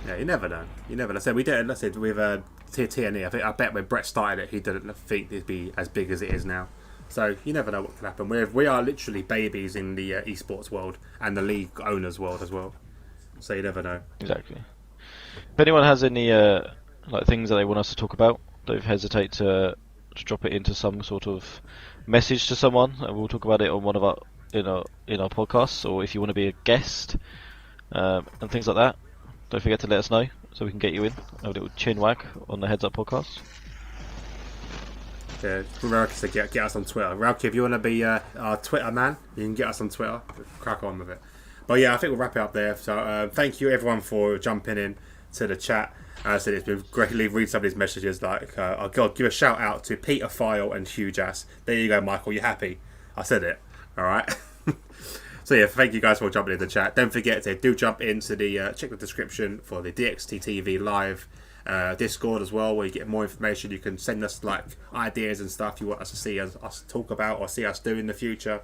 Yeah, you never know. You never know. So we did. Let's say with TNE. I bet when Brett started it, he didn't think it'd be as big as it is now. So you never know what can happen. We are literally babies in the esports world and the league owners world as well. So you never know. Exactly. If anyone has any like things that they want us to talk about, don't hesitate to drop it into some sort of message to someone, and we'll talk about it on one of our in our podcasts. Or if you want to be a guest and things like that, don't forget to let us know so we can get you in. Have a little chin wag on the Heads Up podcast. Yeah, Rauki said get us on Twitter. Rauki, if you want to be our Twitter man, you can get us on Twitter. Crack on with it. But yeah, I think we'll wrap it up there. So thank you everyone for jumping in to the chat. As I said, it's been greatly read some of these messages. Like I'll give a shout out to Peter File and Huge Ass. There you go, Michael. You happy? I said it. All right. So yeah, thank you guys for jumping in the chat. Don't forget to jump into the check the description for the DxT TV live Discord as well, where you get more information. You can send us like ideas and stuff you want us to see us talk about or see us do in the future.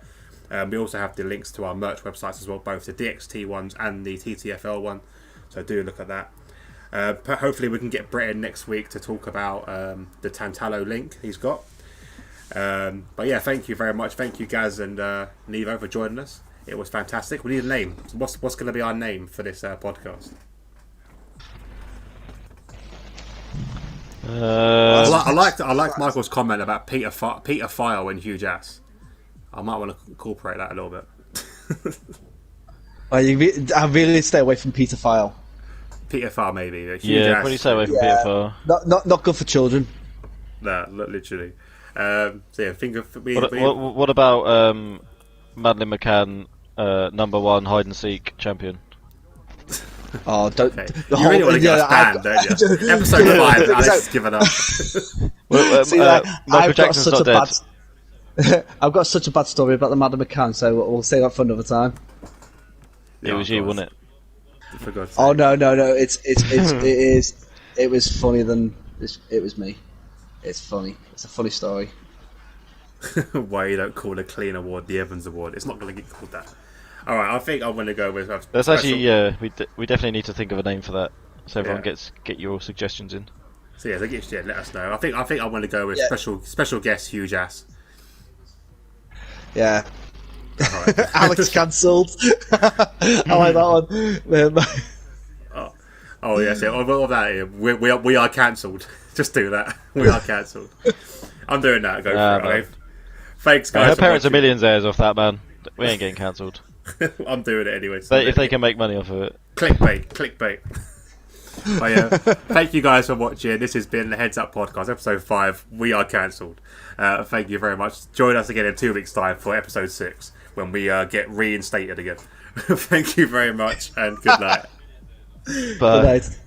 We also have the links to our merch websites as well, both the DxT ones and the TTFL one. So do look at that. Hopefully we can get Brett in next week to talk about the Tantalo link he's got. But yeah, thank you very much. Thank you, Gaz and Nevo, for joining us. It was fantastic. We need a name. What's going to be our name for this podcast? I liked Michael's comment about Peter File and Huge Ass. I might want to incorporate that a little bit. I really stay away from Peter File. Peter File, maybe. Probably stay away from Peter File. Not good for children. No, literally. So yeah, what about Madeline McCann, #1 hide and seek champion? Oh, don't! Okay. You really want to get us banned, don't you? Episode 5, Alex has given up. Michael Jackson's not dead. I've got such a bad story about the Madeline McCann, so we'll save that for another time. It was you, wasn't it? For God's sake. Oh no! It was funnier than it was me. It's funny. It's a funny story. Why you don't call a clean award the Evans Award? It's not going to get called that. All right, I think I'm going to go with. That's actually we definitely need to think of a name for that, so everyone get your suggestions in. So yeah, let us know. I think I'm going to go with special guest Huge Ass. Yeah. Right. Alex cancelled. I like that one. Oh yes, yeah. All that. We are cancelled. Just do that. We are cancelled. I'm doing that. Go for it. Thanks, guys. Her parents are millionaires off that, man. We ain't getting cancelled. I'm doing it anyway. So if they can make money off of it. Clickbait. But yeah, thank you guys for watching. This has been the Heads Up Podcast, episode 5. We are cancelled. Thank you very much. Join us again in 2 weeks' time for episode 6 when we get reinstated again. Thank you very much and good night. Bye. Good night.